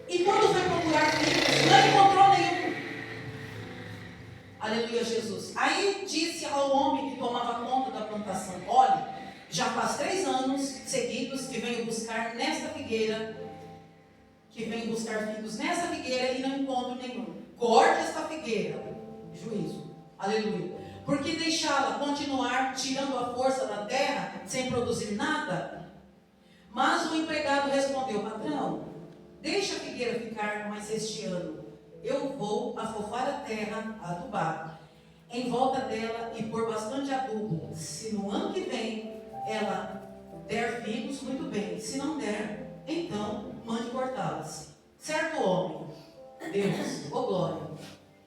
E quando foi procurar figos, não encontrou nenhum. Aleluia, Jesus. Aí disse ao homem que tomava conta da plantação: olhe, já faz 3 anos seguidos que venho buscar nesta figueira, figos nessa figueira e não encontro nenhum. Corte esta figueira. Juízo. Aleluia. Porque deixá-la continuar tirando a força da terra sem produzir nada? Mas o empregado respondeu: patrão, deixa a figueira ficar mais este ano. Eu vou afofar a terra, adubar em volta dela e pôr bastante adubo. Se no ano que vem ela der figos, muito bem. Se não der, então mande cortá-las. Certo homem, Deus, ô glória.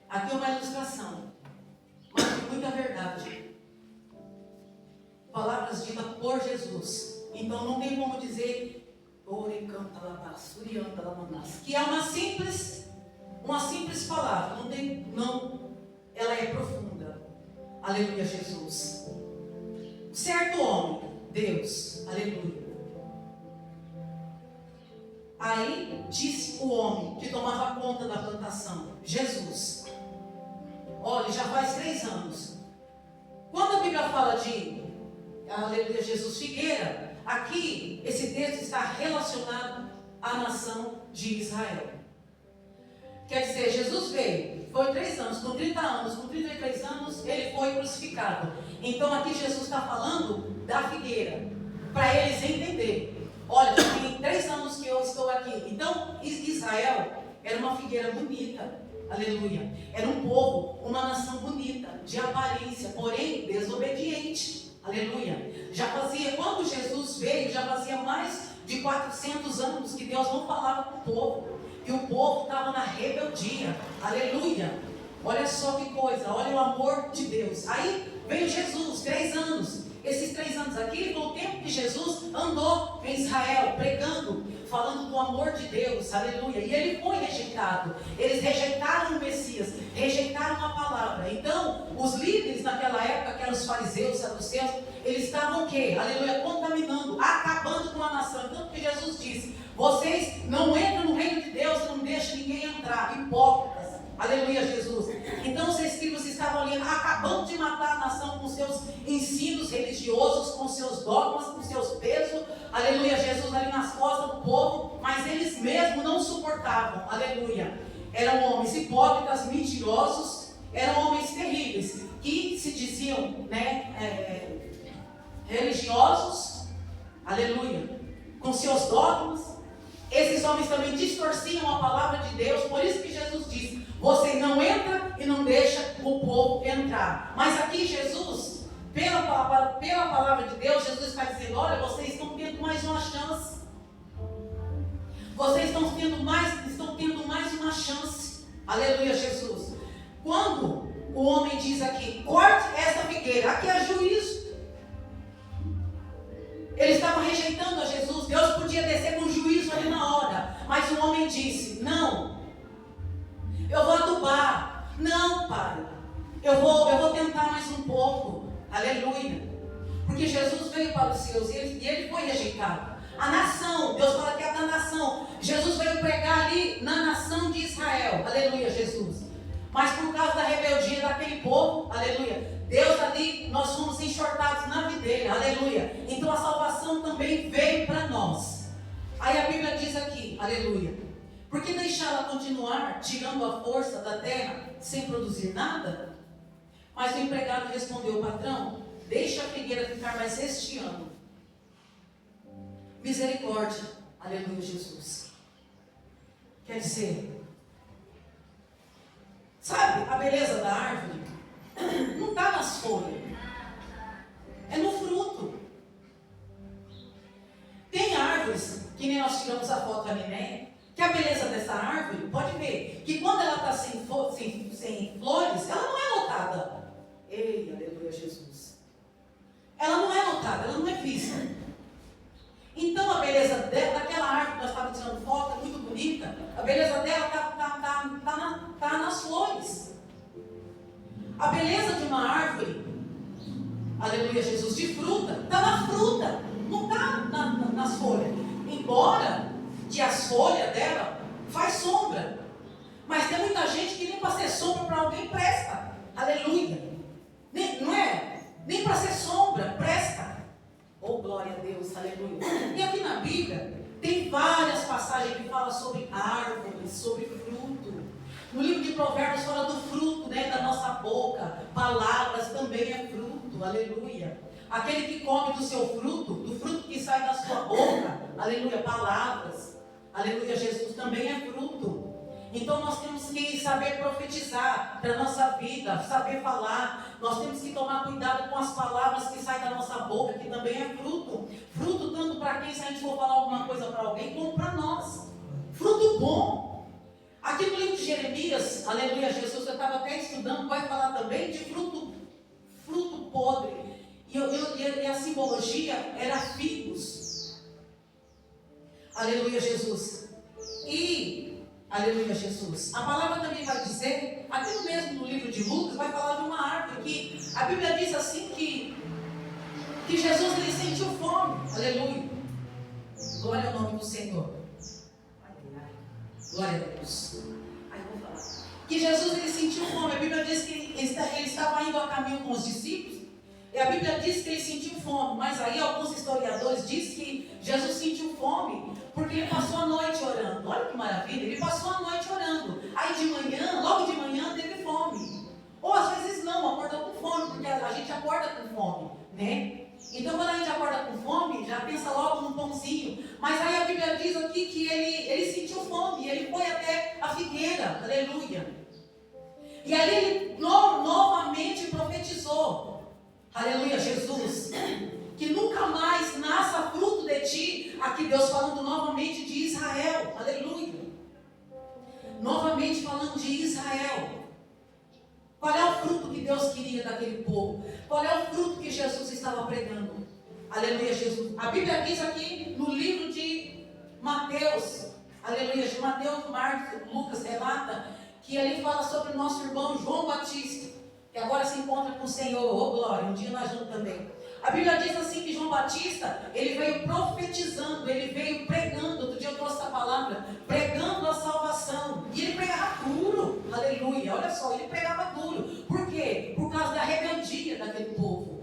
Aqui é uma ilustração, mas de muita verdade. Palavras ditas por Jesus. Então não tem como dizer que é uma simples palavra. Não, ela é profunda. Aleluia, Jesus. Certo homem, Deus, aleluia. Aí disse o homem que tomava conta da plantação, Jesus. Olha, já faz 3 anos. Quando a Bíblia fala de, aleluia, Jesus, figueira, aqui esse texto está relacionado à nação de Israel. Quer dizer, Jesus veio, foi 3 anos, com 30 anos, com 33 anos, ele foi crucificado. Então aqui Jesus está falando da figueira, para eles entenderem. Olha, já tem 3 anos que eu estou aqui. Então, Israel era uma figueira bonita, aleluia. Era um povo, uma nação bonita, de aparência, porém desobediente, aleluia. Quando Jesus veio, já fazia mais de 400 anos que Deus não falava com o povo. E o povo estava na rebeldia, aleluia. Olha só que coisa, olha o amor de Deus. Aí veio Jesus, 3 anos. Esses 3 anos aqui foi o tempo que Jesus andou em Israel, pregando, falando do amor de Deus, aleluia. E ele foi rejeitado. Eles rejeitaram o Messias, rejeitaram a palavra. Então, os líderes naquela época, que eram os fariseus, saduceus, eles estavam o quê? Aleluia, contaminando, acabando com a nação. Então, o que Jesus disse: vocês não entram no reino de Deus e não deixam ninguém entrar, hipócritas. Aleluia, Jesus. Então os escribas estavam ali acabando de matar a nação com seus ensinos religiosos, com seus dogmas, com seus pesos. Aleluia, Jesus ali nas costas do povo. Mas eles mesmos não suportavam. Aleluia. Eram homens hipócritas, mentirosos. Eram homens terríveis, que se diziam, religiosos. Aleluia. Com seus dogmas. Esses homens também distorciam a palavra de Deus. Por isso que Jesus disse: você não entra e não deixa o povo entrar. Mas aqui Jesus, pela palavra de Deus, Jesus está dizendo: olha, vocês estão tendo mais uma chance. Vocês estão tendo mais uma chance. Aleluia, Jesus. Quando o homem diz aqui: corte essa figueira, aqui é juízo. Eles estavam rejeitando a Jesus. Deus podia descer com juízo ali na hora. Mas o homem disse: não, eu vou adubar. Não, pai, eu vou tentar mais um pouco. Aleluia. Porque Jesus veio para os seus e ele foi rejeitado. A nação, Deus fala que é da nação. Jesus veio pregar ali na nação de Israel. Aleluia, Jesus. Mas por causa da rebeldia daquele povo, aleluia, Deus ali, nós fomos enxortados na videira, aleluia. Então a salvação também veio para nós. Aí a Bíblia diz aqui, aleluia: por que deixá-la continuar tirando a força da terra sem produzir nada? Mas o empregado respondeu: patrão, deixa a figueira ficar mais este ano. Misericórdia, aleluia, Jesus. Quer dizer, sabe, a beleza da árvore não está nas folhas, é no fruto. Tem árvores, que nem nós tiramos a foto ali, né? Que a beleza dessa árvore, pode ver, que quando ela está sem flores, ela não é notada. Ei, aleluia, Jesus. Ela não é notada, ela não é vista. Então a beleza daquela árvore que nós estávamos tirando foto, é muito bonita. A beleza dela está nas flores. A beleza de uma árvore, aleluia, Jesus, de fruta, está na fruta, não está nas folhas. Embora que as folhas dela faz sombra, mas tem muita gente que nem para ser sombra para alguém presta. Aleluia. Não é? Nem para ser sombra presta. Oh, glória a Deus, aleluia. E aqui na Bíblia tem várias passagens que falam sobre árvores, sobre fruto. No livro de Provérbios fala do fruto, da nossa boca. Palavras também é fruto, aleluia. Aquele que come do seu fruto, do fruto que sai da sua boca, aleluia, palavras, aleluia, Jesus, também é fruto. Então nós temos que saber profetizar para a nossa vida, saber falar. Nós temos que tomar cuidado com as palavras que saem da nossa boca, que também é fruto. Fruto tanto para quem, se a gente for falar alguma coisa para alguém, como para nós. Fruto bom. Aqui no livro de Jeremias, aleluia, Jesus, eu estava até estudando, vai falar também de fruto podre. E a simbologia era figos. Aleluia, Jesus. Aleluia, Jesus. A palavra também vai dizer, aqui no mesmo no livro de Lucas, vai falar de uma árvore que a Bíblia diz assim que Jesus ele sentiu fome. Aleluia. Glória ao nome do Senhor. Glória a Deus. Aí eu vou falar. Que Jesus ele sentiu fome. A Bíblia diz que ele estava indo a caminho com os discípulos. E a Bíblia diz que ele sentiu fome. Mas aí alguns historiadores dizem que Jesus sentiu fome porque ele passou a noite orando. Olha que maravilha. Ele passou a noite orando. Aí de manhã, logo de manhã, teve fome. Ou às vezes não, acordou com fome. Porque a gente acorda com fome, né? Então quando a gente acorda com fome, já pensa logo num pãozinho. Mas aí a Bíblia diz aqui que ele sentiu fome. Ele foi até a figueira. Aleluia. E ali ele novamente profetizou. Aleluia, Jesus. Que nunca mais nasça fruto de ti. Aqui Deus falando novamente de Israel. Aleluia. Novamente falando de Israel. Qual é o fruto que Deus queria daquele povo? Qual é o fruto que Jesus estava pregando? Aleluia, Jesus. A Bíblia diz aqui no livro de Mateus. Aleluia, de Mateus, Marcos, Lucas relata que ali fala sobre o nosso irmão João Batista, que agora se encontra com o Senhor. Oh glória, um dia nós vamos também. A Bíblia diz assim que João Batista, ele veio profetizando, ele veio pregando. Outro dia eu trouxe essa palavra, pregando a salvação. E ele pregava duro, aleluia. Olha só, ele pregava duro. Por quê? Por causa da rebeldia daquele povo.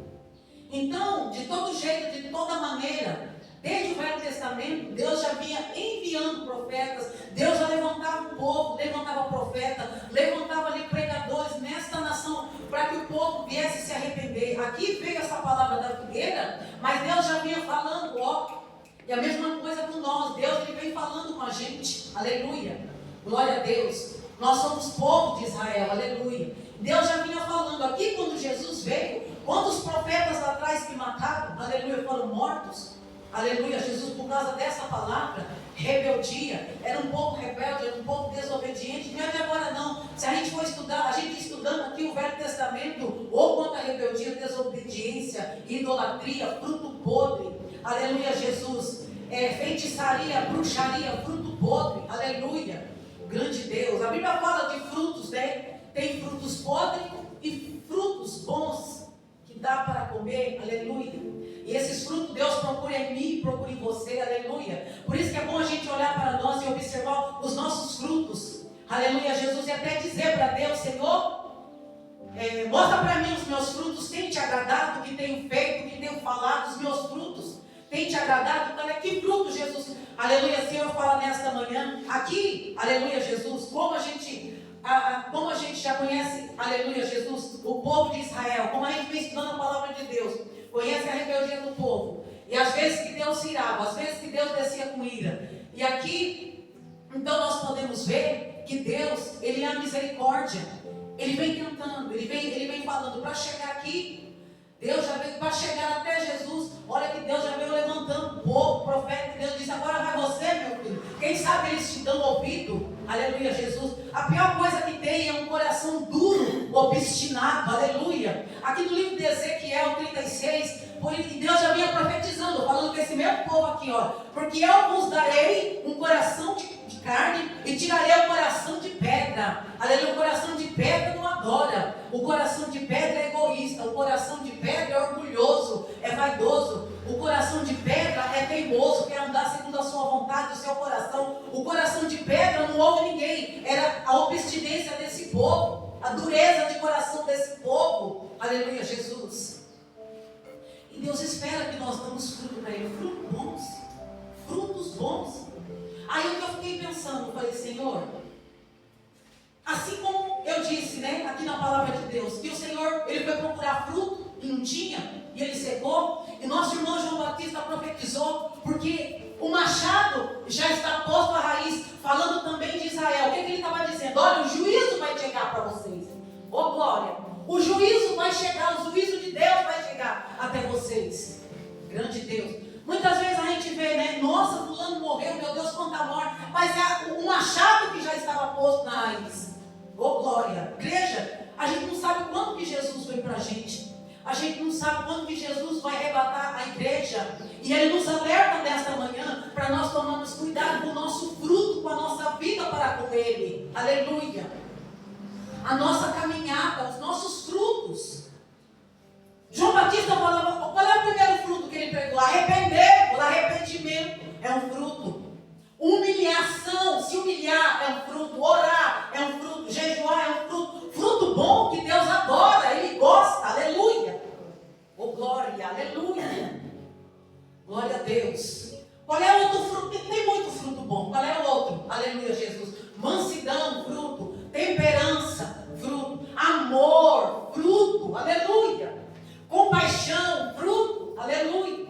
Então, de todo jeito, de toda maneira, desde o Velho Testamento, Deus já vinha enviando profetas. Deus já levantava o povo, levantava profeta, levantava ali pregadores nesta nação, para que o povo viesse se arrepender. Aqui veio essa palavra da figueira, mas Deus já vinha falando, ó. E a mesma coisa com nós, Deus ele vem falando com a gente, aleluia, glória a Deus. Nós somos povo de Israel, aleluia. Deus já vinha falando. Aqui quando Jesus veio, quantos profetas lá atrás que mataram, aleluia, foram mortos? Aleluia, Jesus, por causa dessa palavra, rebeldia, era um povo rebelde, era um povo desobediente. Não é de agora não. Se a gente for estudar, a gente estudando aqui o Velho Testamento, ou quanto a rebeldia, desobediência, idolatria, fruto podre, aleluia, Jesus, feitiçaria, bruxaria, fruto podre, aleluia, grande Deus. A Bíblia fala de frutos, né? Tem frutos podres e frutos bons que dá para comer, aleluia. E esses frutos Deus procura em mim, procura em você, aleluia. Por isso que é bom a gente olhar para nós e observar os nossos frutos, aleluia, Jesus. E até dizer para Deus, Senhor, mostra para mim os meus frutos, tem te agradado, o que tenho feito, o que tenho falado, os meus frutos, tem te agradado? Então, que fruto, Jesus, aleluia, Senhor, fala nesta manhã, aqui, aleluia, Jesus, como a gente já conhece, aleluia, Jesus, o povo de Israel, como a gente vem estudando a palavra de Deus, conhece a rebeldia do povo, e às vezes que Deus se irava, às vezes que Deus descia com ira, e aqui, então nós podemos ver que Deus, Ele é a misericórdia, Ele vem tentando, Ele vem falando, para chegar aqui, Deus já veio, para chegar até Jesus, olha que Deus já veio levantando o povo, profeta, e Deus disse, agora vai você, meu filho, quem sabe eles te dão ouvido, aleluia, Jesus. A pior coisa que tem é um coração duro, obstinado, aleluia. Aqui no livro de Ezequiel 36, Deus já vinha profetizando, falando com esse mesmo povo aqui, ó, porque eu vos darei um coração de carne e tirarei o coração de pedra, aleluia. O coração de pedra não adora, o coração de pedra é egoísta, o coração de pedra é orgulhoso, é vaidoso, o coração de pedra é teimoso, quer andar segundo a sua vontade, o seu coração. O coração de pedra não ouve ninguém, era a obstinência desse povo, a dureza de coração desse povo, aleluia, Jesus. E Deus espera que nós damos fruto para Ele, frutos bons. Aí eu fiquei pensando, eu falei, Senhor, assim como eu disse, né, aqui na palavra de Deus, que o Senhor, Ele foi procurar fruto e não tinha, e Ele secou, e nosso irmão João Batista profetizou, porque o machado já está posto à raiz, falando também de Israel. O que ele estava chegar para vocês. Ô glória! O juízo vai chegar, o juízo de Deus vai chegar até vocês. Grande Deus. Muitas vezes a gente vê, né? Nossa, fulano morreu, meu Deus, quanta morte. Mas é o machado que já estava posto na raiz. Ô glória! Igreja, a gente não sabe quando que Jesus veio para a gente. A gente não sabe quando que Jesus vai arrebatar a igreja. E Ele nos alerta nesta manhã para nós tomarmos cuidado com o nosso fruto, com a nossa vida para com Ele. Aleluia! A nossa caminhada, os nossos frutos. João Batista falava, qual é o primeiro fruto que ele pregou? Arrependimento é um fruto. Humilhação, se humilhar é um fruto. Orar é um fruto. Jejuar é um fruto. Fruto bom que Deus adora, Ele gosta. Aleluia! Oh glória, aleluia! Glória a Deus. Qual é o outro fruto? Tem muito fruto bom. Qual é o outro? Aleluia, Jesus. Mansidão, fruto. Temperança, fruto. Amor, fruto. Aleluia. Compaixão, fruto. Aleluia.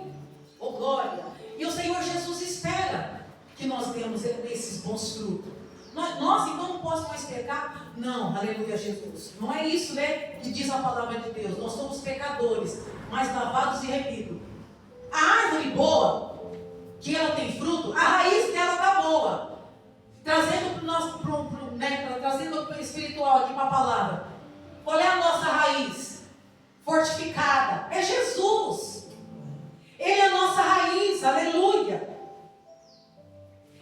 Oh glória. E o Senhor Jesus espera que nós demos esses bons frutos. Nós então não posso mais pecar? Não, aleluia, Jesus. Não é isso, né, que diz a palavra de Deus. Nós somos pecadores, mas lavados e remidos. A árvore boa, que ela tem fruto, a raiz dela está boa. Trazendo para o nosso, trazendo o espiritual aqui para a palavra. Qual é a nossa raiz? Fortificada. É Jesus. Ele é a nossa raiz, aleluia.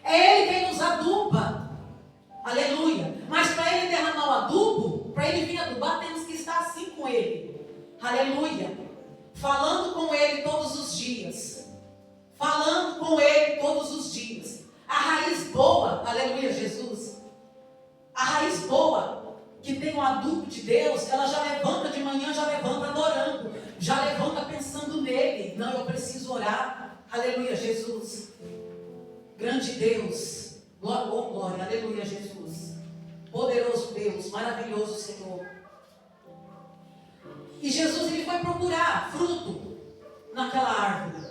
É Ele quem nos aduba, aleluia. Mas para Ele derramar o adubo, para Ele vir adubar, temos que estar assim com Ele, aleluia. Falando com Ele todos os dias. Falando com Ele todos os dias. A raiz boa, aleluia, Jesus. A raiz boa, que tem o adubo de Deus, ela já levanta de manhã, já levanta adorando. Já levanta pensando nele. Não, eu preciso orar. Aleluia, Jesus. Grande Deus. Glória, oh glória, aleluia, Jesus. Poderoso Deus, maravilhoso Senhor. E Jesus, ele foi procurar fruto naquela árvore.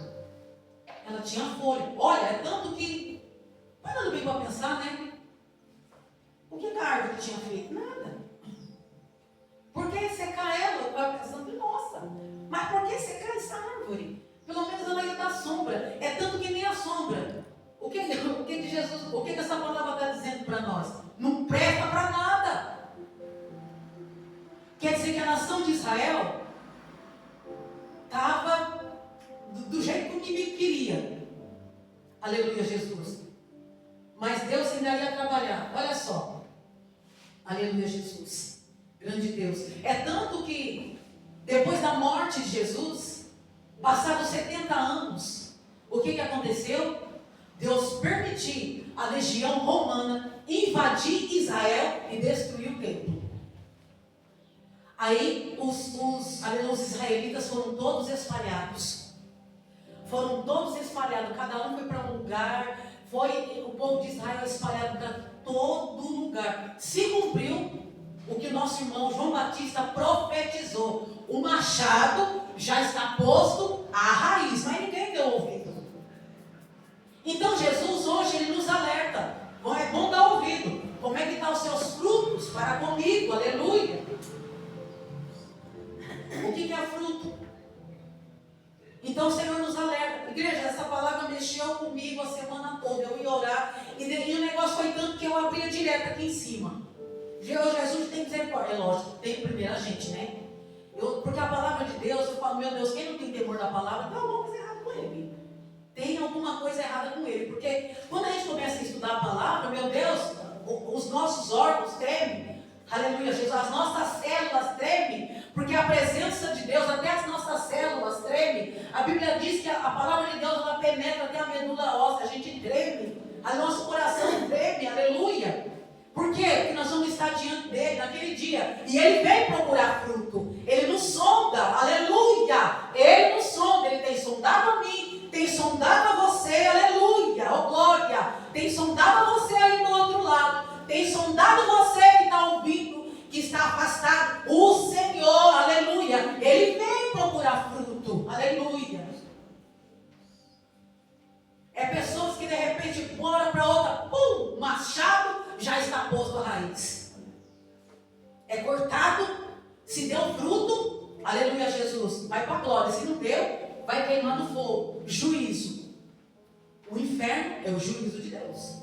Ela tinha folha. Olha, é tanto que... Parando bem para pensar, né? O que a árvore tinha feito? Nada. Por que secar ela? Eu estava pensando, nossa, mas por que secar essa árvore? Pelo menos ela ia dar sombra. É tanto que nem a sombra. O que essa palavra está dizendo para nós? Não presta para nada. Quer dizer que a nação de Israel estava do jeito que o inimigo queria. Aleluia, Jesus. Mas Deus ainda ia trabalhar. Olha só. Aleluia, Jesus. Grande Deus. É tanto que depois da morte de Jesus, passados 70 anos, o que aconteceu? Deus permitiu a legião romana invadir Israel e destruir o templo. Aí os israelitas foram todos espalhados. Foram todos espalhados, cada um foi para um lugar. Foi o povo de Israel espalhado para todo lugar. Se cumpriu o que nosso irmão João Batista profetizou. O machado já está posto à raiz, mas ninguém deu ouvido. Então Jesus hoje ele nos alerta. É bom dar ouvido. Como é que estão os seus frutos para comigo? Aleluia. O que é fruto? Então o Senhor nos alerta. Igreja, essa palavra mexeu comigo a semana toda. Eu ia orar e o negócio foi tanto que eu abria direto aqui em cima. Jesus tem misericórdia. É lógico, tem primeiro a gente, né? Porque a palavra de Deus, eu falo, meu Deus, quem não tem temor da palavra, tem alguma coisa errada com ele. Tem alguma coisa errada com ele. Porque quando a gente começa a estudar a palavra, meu Deus, os nossos órgãos tremem. Aleluia, Jesus. As nossas células tremem. Porque a presença de Deus, até as nossas células tremem. A Bíblia diz que a palavra de Deus, ela penetra até a medula óssea. A gente treme. O nosso coração treme. Aleluia. Por quê? Porque nós vamos estar diante dele naquele dia. E ele vem procurar fruto. Ele nos sonda. Aleluia. Ele nos sonda. Ele tem sondado a mim. Tem sondado a você. Aleluia. Oh glória. Tem sondado a você aí do outro lado. Tem sondado você que está ouvindo, que está afastado. O Senhor, aleluia. Ele vem procurar fruto. Aleluia. É pessoas que de repente, de uma hora para outra, pum, machado, já está posto a raiz. Se deu fruto, aleluia, Jesus, vai para a glória. Se não deu, vai queimar no fogo. Juízo. O inferno é o juízo de Deus.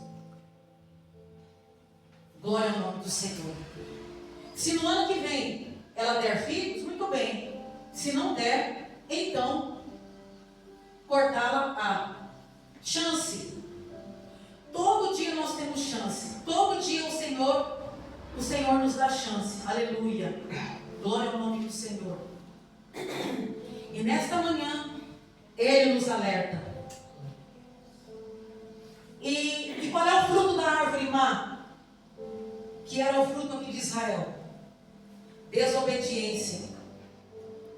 Glória ao nome do Senhor. Se no ano que vem ela der filhos, muito bem. Se não der, então cortá-la a chance. Todo dia nós temos chance. Todo dia o Senhor nos dá chance. Aleluia. Glória ao nome do Senhor. E nesta manhã, Ele nos alerta. E qual é o fruto da árvore má? Que era o fruto aqui de Israel. Desobediência.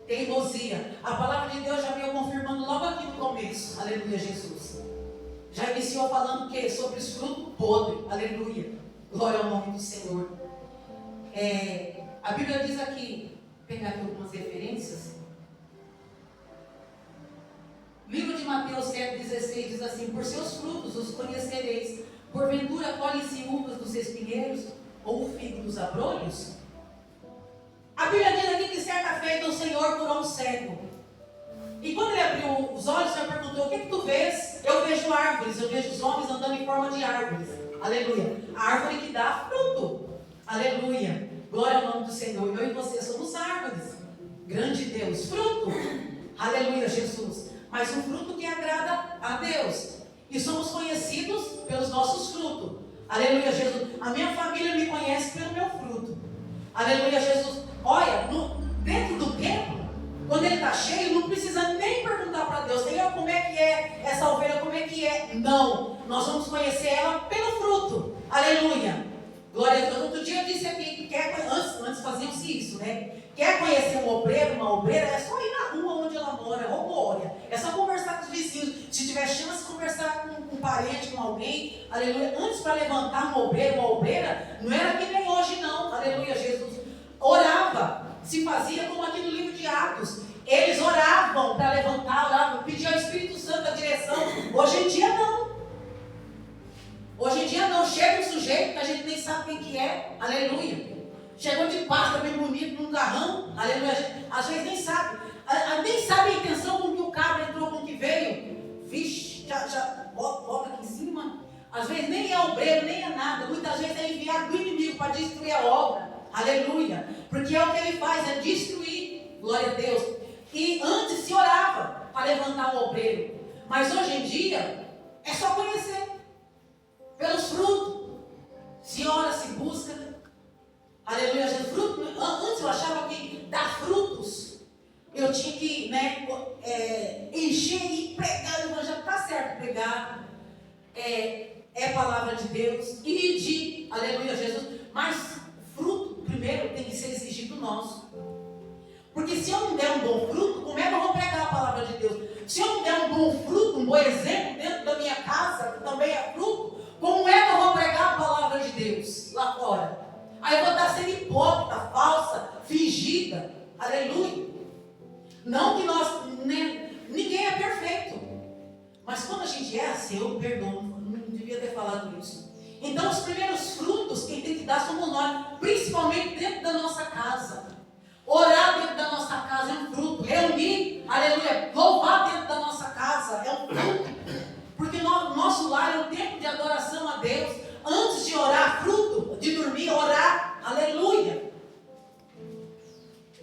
Teimosia. A palavra de Deus já veio confirmando logo aqui no começo. Aleluia, Jesus. Já iniciou falando o quê? Sobre os frutos podres. Aleluia. Glória ao nome do Senhor. A Bíblia diz aqui, vou pegar aqui algumas referências. Livro de Mateus 7,16 diz assim: por seus frutos os conhecereis. Porventura colhem-se uvas dos espinheiros ou o figo dos abrolhos? A Bíblia diz aqui que certa feita o Senhor curou um cego. E quando ele abriu os olhos, o Senhor perguntou: o que tu vês? Eu vejo árvores, eu vejo os homens andando em forma de árvores. Aleluia. A árvore que dá fruto. Aleluia. Glória ao nome do Senhor. Eu e você somos árvores. Grande Deus. Fruto. Aleluia, Jesus. Mas um fruto que agrada a Deus. E somos conhecidos pelos nossos frutos. Aleluia, Jesus. A minha família me conhece pelo meu fruto. Aleluia, Jesus. Olha, dentro do templo, quando ele está cheio, não precisa nem perguntar para Deus: Senhor, como é que é essa ovelha, como é que é? Não, nós vamos conhecer ela pelo fruto. Aleluia. Glória a Deus. Outro dia eu disse aqui que antes faziam-se isso, né? Quer conhecer um obreiro, uma obreira, é só ir na rua onde ela mora, ou glória. É só conversar com os vizinhos. Se tiver chance de conversar com um parente, com alguém, aleluia. Antes, para levantar um obreiro, uma obreira, não era que nem hoje não, aleluia, Jesus. Orava, se fazia como aqui no livro de Atos. Eles oravam para levantar, oravam, pediam ao Espírito Santo a direção. Hoje em dia não. Hoje em dia não. Chega um sujeito que a gente nem sabe quem que é, aleluia. Chegou de pasta bem bonito num carrão, aleluia. Às vezes nem sabe. Nem sabe a intenção com que o cabra entrou, com que veio. Vixe, já bota aqui em cima. Às vezes nem é obreiro, nem é nada. Muitas vezes é enviado do inimigo para destruir a obra. Aleluia. Porque é o que ele faz, é destruir. Glória a Deus. E antes se orava para levantar um obreiro. Mas hoje em dia é só conhecer. Pelos frutos. Se ora, se busca. Aleluia, Jesus. Fruto, antes eu achava que dar frutos, eu tinha que, encher e pregar o evangelho. Está certo, pregar é palavra de Deus. E de, aleluia, Jesus. Mas fruto, primeiro, tem que ser exigido nosso. Porque se eu não der um bom fruto, como é que eu vou pregar a palavra de Deus? Se eu não der um bom fruto, um bom exemplo dentro da minha casa, que também é fruto, como é que eu vou pregar a palavra de Deus lá fora? Aí eu vou estar sendo hipócrita, falsa, fingida. Aleluia. Não que nós, ninguém é perfeito. Mas quando a gente é assim, eu perdoo, não devia ter falado isso. Então os primeiros frutos quem tem que dar somos nós, principalmente dentro da nossa casa. Orar dentro da nossa casa é um fruto. Reunir, aleluia, louvar dentro da nossa casa é um fruto. Porque nosso lar é um tempo de adoração a Deus. Antes de orar, fruto, de dormir, orar, aleluia.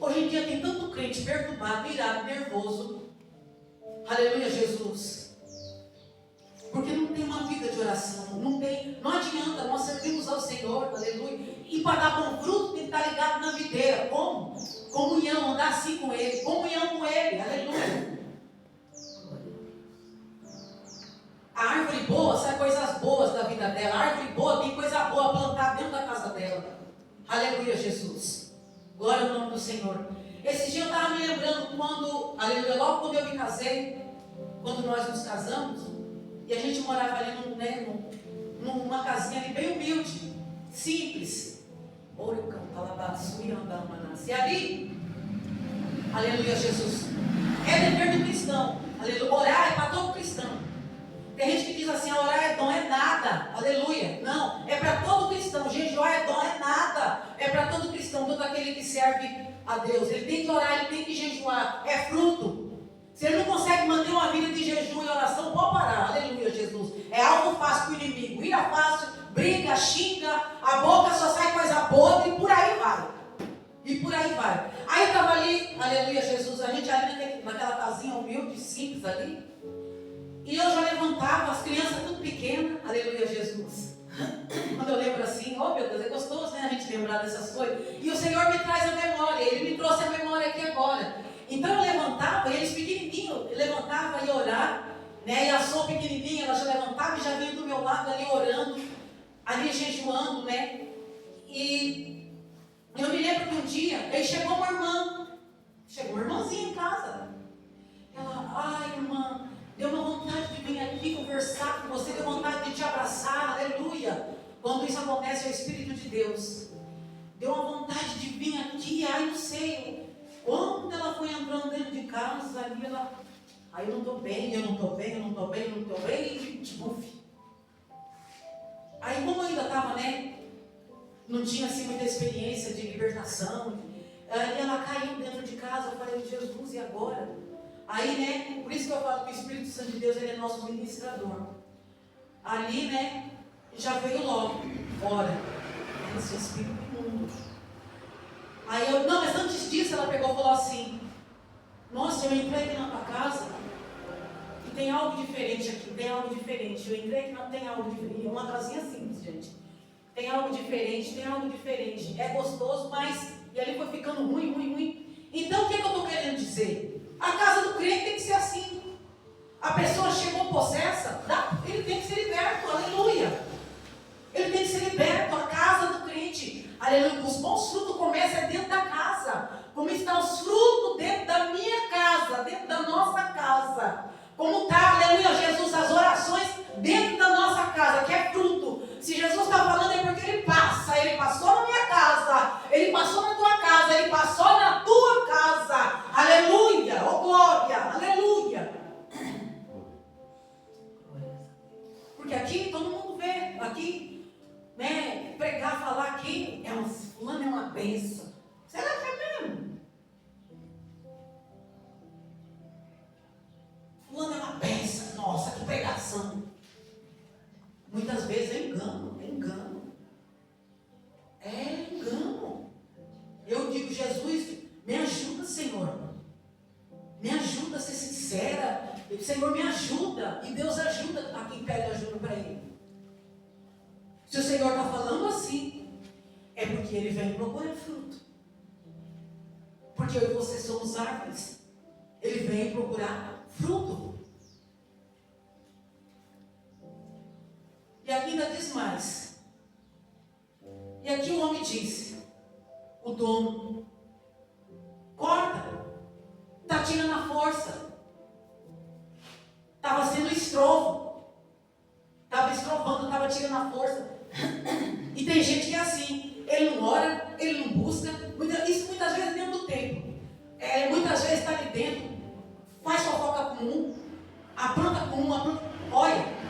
Hoje em dia tem tanto crente perturbado, irado, nervoso. Aleluia, Jesus. Porque não tem uma vida de oração. Não adianta, nós servimos ao Senhor, aleluia. E para dar bom fruto tem que estar ligado na videira. Como? Comunhão, andar assim com Ele. Comunhão com Ele, aleluia. A árvore boa sai coisas boas da vida dela. A árvore boa tem coisa boa plantada dentro da casa dela. Aleluia, Jesus. Glória ao nome do Senhor. Esse dia eu estava me lembrando quando, aleluia, logo quando eu me casei, quando nós nos casamos, e a gente morava ali numa casinha ali bem humilde, simples. Oricão, calabaço, irandamanas. E ali, aleluia, Jesus, é dever do cristão. Aleluia, orar é para todo cristão. Tem gente que diz assim: orar é dom, é nada. Aleluia. Não, é para todo cristão. Jejuar é dom, é nada. É para todo cristão, todo aquele que serve a Deus, ele tem que orar, ele tem que jejuar, é fruto. Se ele não consegue manter uma vida de jejum e oração, pode parar, aleluia, Jesus. É algo fácil para o inimigo, ira fácil, briga, xinga, a boca só sai coisa podre e por aí vai. E por aí vai. Aí eu estava ali, aleluia, Jesus, a gente ali naquela casinha humilde, simples ali. E eu já levantava, as crianças tudo pequenas, aleluia, Jesus. Quando eu lembro assim, oh meu Deus, é gostoso, né, a gente lembrar dessas coisas. E o Senhor me traz a memória, Ele me trouxe a memória aqui agora. Então eu levantava, e eles pequenininhos, eu levantava e ia orar, né, e a Sô pequenininha, ela já levantava e já vinha do meu lado ali orando, ali jejuando, né. E eu me lembro que um dia, aí chegou uma irmãzinha em casa. Ela, ai irmã, deu uma vontade de vir aqui conversar com você, deu vontade de te abraçar, aleluia. Quando isso acontece, é o Espírito de Deus. Deu uma vontade de vir aqui, ai não sei. Quando ela foi entrando dentro de casa, ali ela, ai eu não estou bem, e tipo, aí como eu ainda estava, né, não tinha assim muita experiência de libertação, aí ela caiu dentro de casa, eu falei, Jesus, e agora? Aí, né, por isso que eu falo que o Espírito Santo de Deus, ele é nosso ministrador. Ali, né, já veio logo, ora, esse espírito imundo. Aí eu, não, mas antes disso ela pegou e falou assim, nossa, eu entrei aqui na tua casa e tem algo diferente aqui, tem algo diferente. Eu entrei aqui, não tem algo diferente. É uma casinha simples, gente. Tem algo diferente. É gostoso, mas... E ali foi ficando ruim. Então, o que eu estou querendo dizer? A casa do crente tem que ser assim. A pessoa chegou possessa, ele tem que ser liberto, aleluia. Ele tem que ser liberto, a casa do crente, aleluia. Os bons frutos começam dentro da casa. Como estão os frutos dentro da minha casa, dentro da nossa casa. Como está, aleluia, Jesus, as orações dentro da nossa casa, que é fruto. Se Jesus está falando é porque Ele passou na minha casa, Ele passou na tua casa, Ele passou na tua casa, aleluia, oh glória, aleluia. Porque aqui todo mundo vê, aqui, né, pregar, falar aqui, fulano é uma bênção. Será que é mesmo? Fulano é uma bênção, nossa, que pregação. Muitas vezes é engano. É engano. Eu digo, Jesus, me ajuda, Senhor. Me ajuda a ser sincera. Senhor, me ajuda. E Deus ajuda a quem pede ajuda para Ele. Se o Senhor está falando assim, é porque Ele vem procurar fruto. Porque eu e você somos árvores. Ele vem procurar fruto. E aqui ainda diz mais. E aqui o homem disse, o dono, corta, está tirando a força, estava sendo estrovo, estava estrovando, estava tirando a força. E tem gente que é assim, ele não ora, ele não busca, isso muitas vezes dentro do templo, muitas vezes está ali dentro, faz fofoca com um, apronta com um, olha,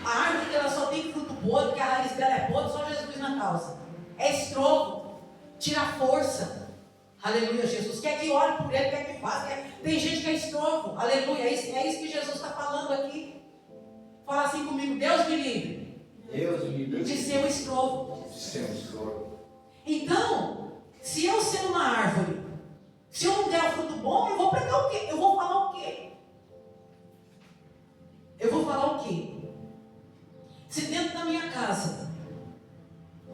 a árvore que ela só tem fruto podre, que a raiz dela é podre, só Jesus na causa. É estrogo, tira a força. Aleluia, Jesus. Quer que ore por ele, quer que faça. Tem gente que é estrogo. Aleluia, é isso que Jesus está falando aqui. Fala assim comigo, Deus me livre. De ser um estrogo. Então, se eu ser uma árvore, se eu não der fruto bom, eu vou pregar o quê? Eu vou falar o quê? Se dentro da minha casa,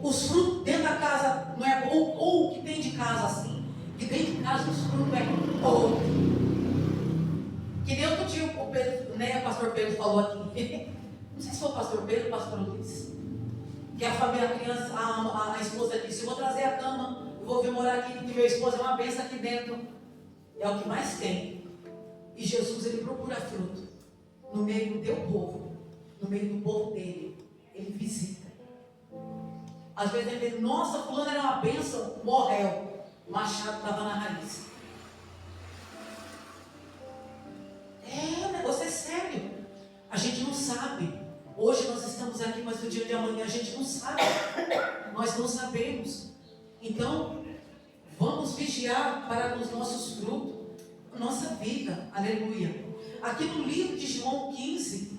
os frutos dentro da casa não é bom, ou o que tem de casa assim, que dentro de casa os frutos é podre. Que nem outro dia o Pedro, né, o pastor Pedro falou aqui, não sei se foi o pastor Pedro ou o pastor Luiz, que a família, a criança, a esposa disse, eu vou trazer a cama, eu vou vir morar aqui, porque meu esposo é uma bênção aqui dentro. É o que mais tem. E Jesus, ele procura fruto no meio do teu povo, no meio do povo dele. Ele visita. Às vezes ele diz, nossa, fulano era uma bênção, morreu. O machado estava na raiz. O negócio é sério. A gente não sabe. Hoje nós estamos aqui, mas no dia de amanhã a gente não sabe. Nós não sabemos. Então, vamos vamos vigiar para os nossos frutos, nossa vida, aleluia. Aqui no livro de João 15,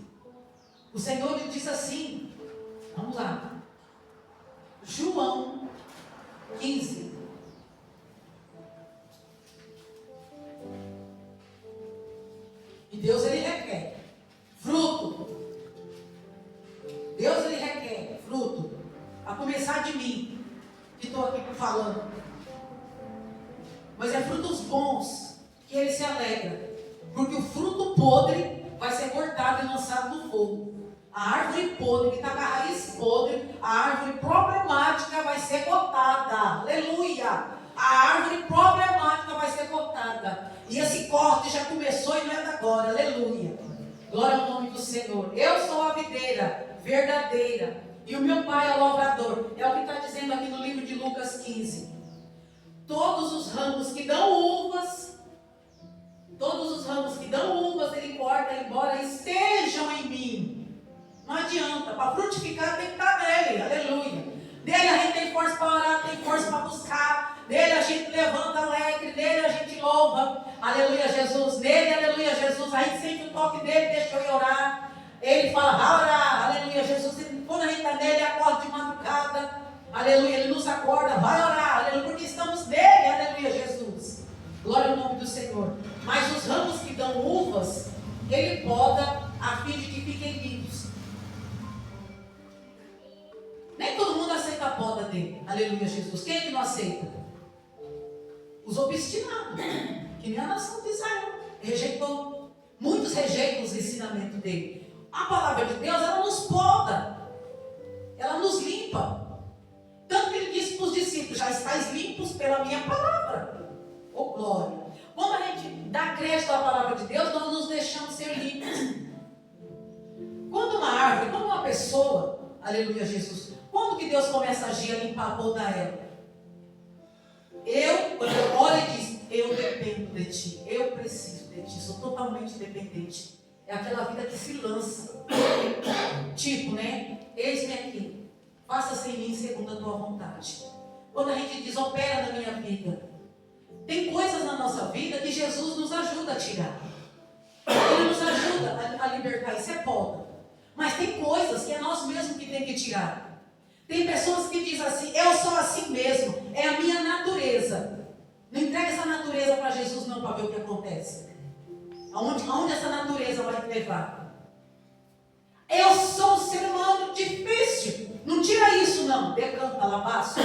o Senhor lhe diz assim, vamos lá, João 15. E Deus, ele requer fruto. Deus, ele requer fruto. A começar de mim, que estou aqui falando. Mas é frutos bons, que ele se alegra. Porque o fruto podre vai ser cortado e lançado no fogo. A árvore podre, que está com a raiz podre, a árvore problemática vai ser cortada. Aleluia! A árvore problemática vai ser cortada. E esse corte já começou e não é da agora. Aleluia! Glória ao nome do Senhor. Eu sou a videira verdadeira e o meu pai é o lavrador. É o que está dizendo aqui no livro de Lucas 15. Todos os ramos que dão uvas, ele corta, embora estejam em mim. Não adianta, para frutificar tem que estar nele, aleluia. Nele a gente tem força para orar, tem força para buscar. Nele a gente levanta alegre, nele a gente louva, aleluia Jesus. Nele, aleluia Jesus, a gente sente o toque dele, deixa eu ir orar. Ele fala, vai orar, aleluia Jesus. Quando a gente está nele, acorda de madrugada, aleluia, ele nos acorda, vai orar, aleluia, porque estamos nele, aleluia Jesus. Glória ao nome do Senhor. Mas os ramos que dão uvas, ele poda a fim de que fiquem limpos. Nem todo mundo aceita a poda dele, aleluia Jesus. Quem é que não aceita? Os obstinados, que nem a nação de Israel rejeitou. Muitos rejeitam os ensinamentos dele. A palavra de Deus, ela nos poda, ela nos limpa. Tanto que ele disse para os discípulos, já estáis limpos pela minha palavra. Oh glória! Quando a gente dá crédito à palavra de Deus, nós nos deixamos ser limpos. Quando uma árvore, quando uma pessoa, aleluia Jesus, quando que Deus começa a agir, a limpar, a podar ela? Quando eu oro e diz, eu dependo de ti, eu preciso de ti, sou totalmente dependente. É aquela vida que se lança. Tipo, né? Eis-me aqui, faça-se em mim segundo a tua vontade. Quando a gente diz, opera na minha vida, tem coisas na nossa vida que Jesus nos ajuda a tirar. Ele nos ajuda a libertar, isso é poda. Mas tem coisas que é nós mesmos que tem que tirar. Tem pessoas que dizem assim, eu sou assim mesmo, é a minha natureza. Não entrega essa natureza para Jesus não, para ver o que acontece. Aonde essa natureza vai te levar? Eu sou um ser humano difícil. Não tira isso não. Decanta, labaço,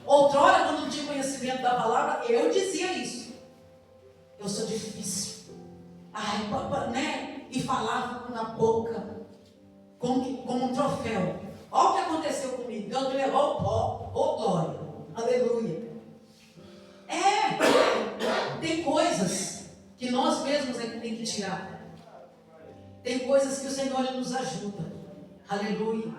outrora, quando não tinha conhecimento da palavra, eu dizia isso. Eu sou difícil. Ai, né? E falava na boca, como um troféu. Olha o que aconteceu comigo. Deus me levou ao pó. Oh glória. Aleluia. Tem coisas que nós mesmos é que tem que tirar. Tem coisas que o Senhor nos ajuda. Aleluia.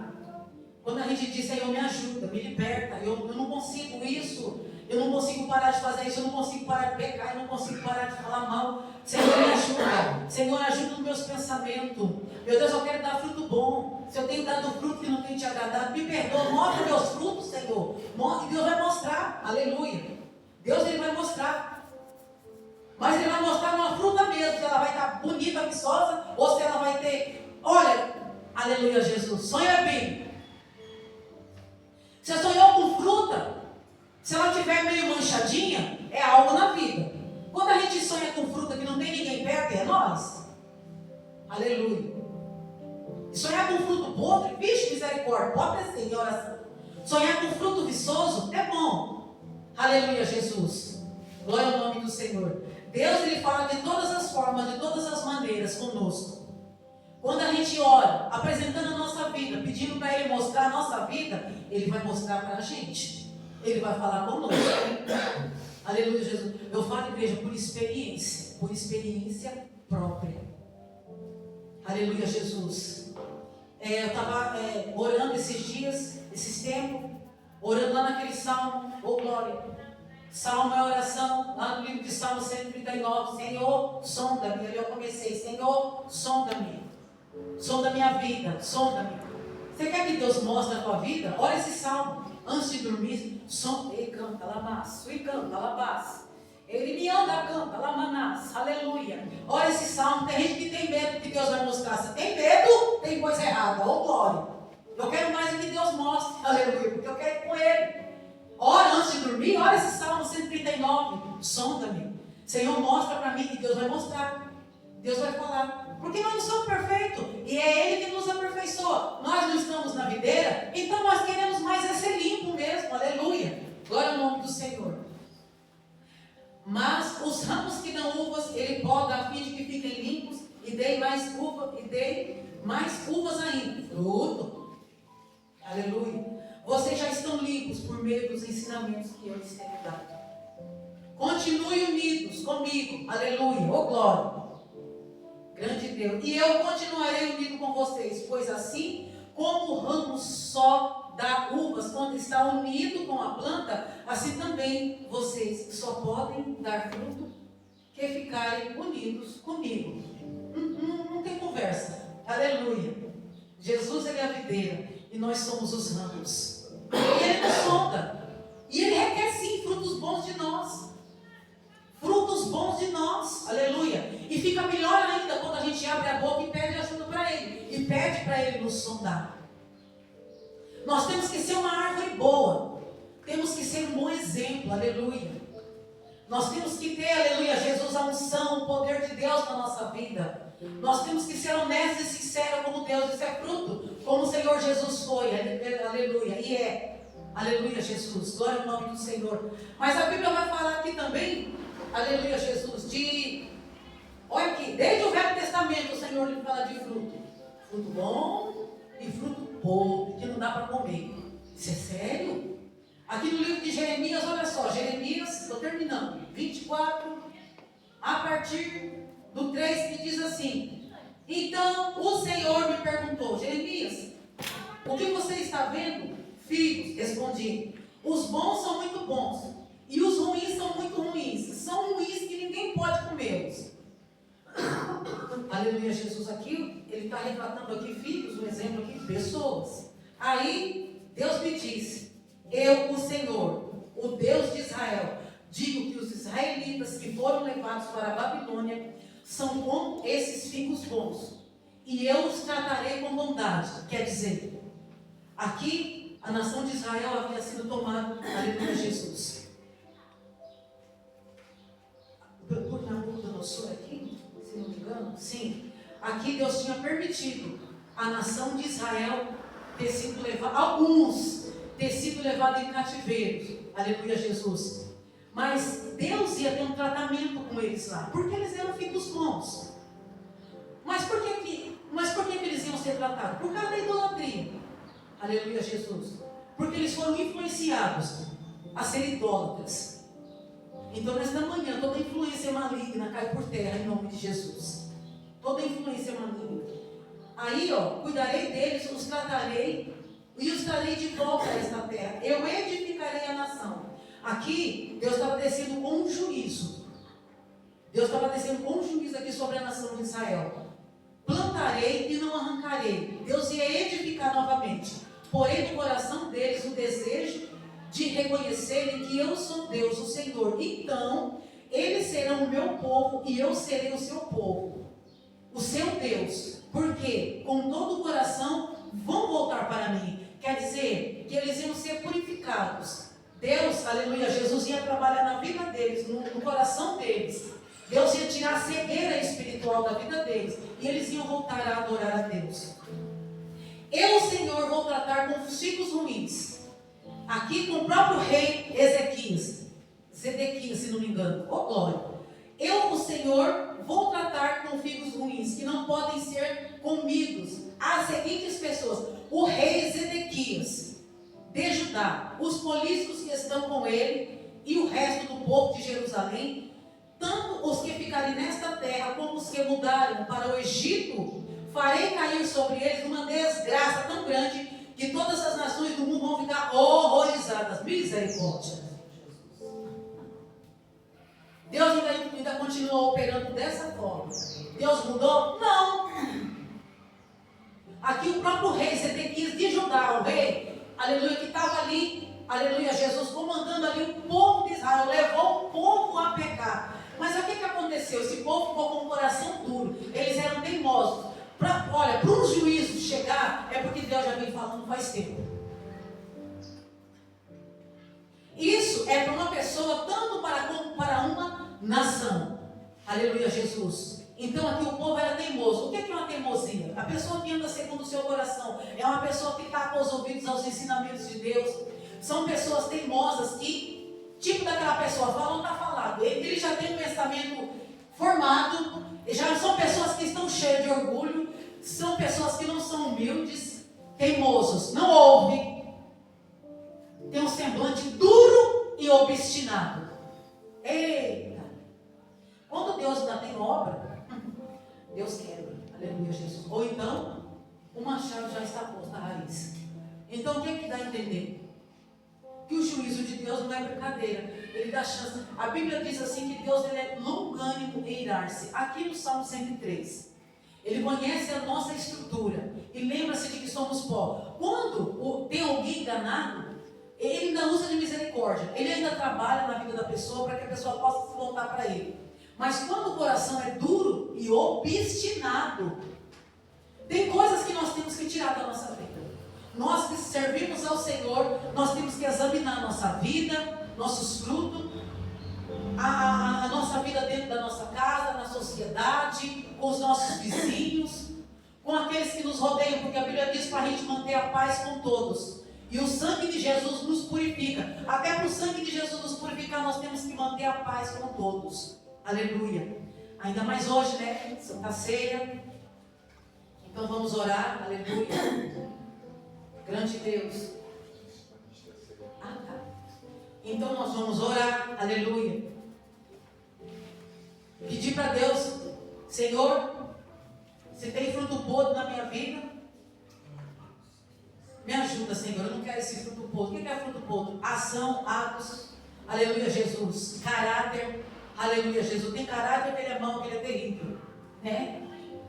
Quando a gente diz, Senhor, me ajuda, me liberta. Eu não consigo isso. Eu não consigo parar de fazer isso. Eu não consigo parar de pecar. Eu não consigo parar de falar mal. Senhor, me ajuda. Senhor, ajuda nos meus pensamentos. Meu Deus, eu quero dar fruto bom. Se eu tenho dado fruto que não tem te agradado, me perdoa. Mostra meus frutos, Senhor. E Deus vai mostrar. Aleluia. Deus, ele vai mostrar. Mas ele vai mostrar uma fruta mesmo. Se ela vai estar bonita, viçosa, ou se ela vai ter... Olha, aleluia, Jesus. Sonha bem. Você sonhou com fruta? Se ela estiver meio manchadinha, é algo na vida. Quando a gente sonha com fruta que não tem ninguém perto, é nós. Aleluia. E sonhar com fruto podre, vixe, misericórdia, pode ser em oração. Sonhar com fruto viçoso é bom. Aleluia, Jesus. Glória ao nome do Senhor. Deus, ele fala de todas as formas, de todas as maneiras conosco. Quando a gente ora, apresentando a nossa vida, pedindo para Ele mostrar a nossa vida, Ele vai mostrar para a gente. Ele vai falar conosco. Aleluia, Jesus. Eu falo, igreja, por experiência própria. Aleluia, Jesus. Eu estava orando esses dias, esses tempos, orando lá naquele salmo, oh glória. Salmo é oração, lá no livro de Salmo 139, Senhor, sonda-me. Ali eu comecei, Senhor, sonda-me. Sonda minha vida, sonda-me. Você quer que Deus mostre a tua vida? Olha esse salmo. antes de dormir, e canta, lamaço, e canta, labaço. Ele me anda, canta, lamanás, aleluia. Olha esse salmo, tem gente que tem medo que Deus vai mostrar. Se tem medo, tem coisa errada, ô glória. Eu quero mais é que Deus mostre, aleluia, porque eu quero ir com Ele. Ora, antes de dormir, olha esse salmo 139, sonda-me. Senhor, mostra para mim que Deus vai mostrar. Deus vai falar. Porque nós não somos perfeitos. E é Ele que nos aperfeiçoa. Nós não estamos na videira, então nós queremos mais é ser limpo mesmo, aleluia. Glória ao nome do Senhor. Mas os ramos que dão uvas, Ele poda a fim de que fiquem limpos e dê mais uvas ainda. Fruto. Aleluia. Vocês já estão limpos por meio dos ensinamentos que eu lhes tenho dado. Continue unidos comigo. Aleluia. Oh glória. Grande Deus. E eu continuarei unido com vocês, pois assim como o ramo só dá uvas quando está unido com a planta, assim também vocês só podem dar fruto que ficarem unidos comigo. Não tem conversa. Aleluia. Jesus, Ele é a videira e nós somos os ramos. E Ele nos sonda. E Ele requer sim frutos bons de nós. Frutos bons de nós. Aleluia. E fica melhor ainda quando a gente abre a boca e pede ajuda para Ele. E pede para Ele nos sondar. Nós temos que ser uma árvore boa. Temos que ser um bom exemplo. Aleluia. Nós temos que ter, aleluia, Jesus, a unção, o poder de Deus na nossa vida. Nós temos que ser honestos e sinceros como Deus. Isso é fruto, como o Senhor Jesus foi. Aleluia. E é. Aleluia, Jesus. Glória ao nome do Senhor. Mas a Bíblia vai falar aqui também, aleluia, Jesus, olha aqui, desde o Velho Testamento o Senhor lhe fala de fruto. Fruto bom e fruto podre, que não dá para comer. Isso é sério? Aqui no livro de Jeremias, olha só, Jeremias, estou terminando, 24, a partir do 3, que diz assim: então o Senhor me perguntou, Jeremias, o que você está vendo? Filhos, respondi, os bons são muito bons e os ruins são muito ruins. São ruins que ninguém pode comê-los. Aleluia, Jesus. Aqui, Ele está retratando aqui filhos, um exemplo aqui, pessoas. Aí, Deus me disse, eu, o Senhor, o Deus de Israel, digo que os israelitas que foram levados para a Babilônia são como esses figos bons, e eu os tratarei com bondade. Quer dizer, aqui a nação de Israel havia sido tomada, aleluia, Jesus. Por Nabucodonosor aqui, se não me engano, sim. Aqui Deus tinha permitido a nação de Israel ter sido levada, alguns ter sido levados em cativeiro, aleluia, Jesus. Mas Deus ia ter um tratamento com eles lá, porque eles eram filhos bons. Mas por que eles iam ser tratados? Por causa da idolatria. Aleluia, Jesus. Porque eles foram influenciados a ser idólatras. Então, nesta manhã, toda influência maligna cai por terra em nome de Jesus. Toda influência maligna. Aí, cuidarei deles, os tratarei e os trarei de volta a esta terra. Eu edificarei a nação. Aqui, Deus estava descendo com um juízo. Deus estava descendo com um juízo aqui sobre a nação de Israel. Plantarei e não arrancarei. Deus ia edificar novamente. Porém, no coração deles, o desejo de reconhecerem que eu sou Deus, o Senhor. Então, eles serão o meu povo e eu serei o seu povo, o seu Deus. Porque, com todo o coração, vão voltar para mim. Quer dizer, que eles iam ser purificados. Deus, aleluia, Jesus ia trabalhar na vida deles, no coração deles. Deus ia tirar a cegueira espiritual da vida deles. E eles iam voltar a adorar a Deus. Eu, Senhor, vou tratar com os figos ruins. Aqui com o próprio rei Zedequias, se não me engano. Oh, glória. Eu, o Senhor, vou tratar com figos ruins, que não podem ser comidos. As seguintes pessoas: o rei Zedequias, de Judá, os políticos que estão com ele, e o resto do povo de Jerusalém, tanto os que ficarem nesta terra, como os que mudaram para o Egito, farei cair sobre eles uma desgraça tão grande, que todas as nações do mundo vão ficar horrorizadas. Misericórdia. Deus ainda continua operando dessa forma. Deus mudou? Não. Aqui o próprio rei Zedequias de Judá, o rei, aleluia, que estava ali aleluia, Jesus comandando ali o povo de Israel, levou o povo a pecar. Mas o que aconteceu? Esse povo ficou com o coração duro, eles eram teimosos. Olha, para um juízo chegar, é porque Deus já vem falando faz tempo. Isso é para uma pessoa, tanto para uma nação. Aleluia, Jesus. Então aqui o povo era teimoso. O que é uma teimosia? A pessoa que anda segundo o seu coração é uma pessoa que tapa os ouvidos aos ensinamentos de Deus. São pessoas teimosas que, tipo daquela pessoa, falou, está falado. Ele já tem um pensamento formado, já são pessoas que estão cheias de orgulho, são pessoas que não são humildes, teimosos, não ouvem, tem um semblante duro e obstinado. Eita! Quando Deus ainda tem obra, Deus quebra, aleluia, Jesus. Ou então, o machado já está posto à raiz. Então, o que dá a entender? Que o juízo de Deus não é brincadeira, ele dá chance. A Bíblia diz assim que Deus ele é longânimo em irar-se. Aqui no Salmo 103, ele conhece a nossa estrutura e lembra-se de que somos pó. Quando tem alguém enganado, ele ainda usa de misericórdia, ele ainda trabalha na vida da pessoa para que a pessoa possa se voltar para ele. Mas quando o coração é duro e obstinado, tem coisas que nós temos que tirar da nossa vida. Nós que servimos ao Senhor, nós temos que examinar a nossa vida, nossos frutos, a nossa vida dentro da nossa casa, na sociedade, com os nossos vizinhos, com aqueles que nos rodeiam, porque a Bíblia diz para a gente manter a paz com todos. E o sangue de Jesus nos purifica. Até para o sangue de Jesus nos purificar, nós temos que manter a paz com todos. Aleluia. Ainda mais hoje, né? Santa Ceia. Então vamos orar. Aleluia. Grande Deus. Ah, tá. Então nós vamos orar. Aleluia. Pedir para Deus, Senhor, se tem fruto podre na minha vida, me ajuda, Senhor. Eu não quero esse fruto podre. O que é fruto podre? Ação, atos. Aleluia, Jesus. Caráter. Aleluia, Jesus. Tem caráter que ele é mau, que ele é terrível. Né?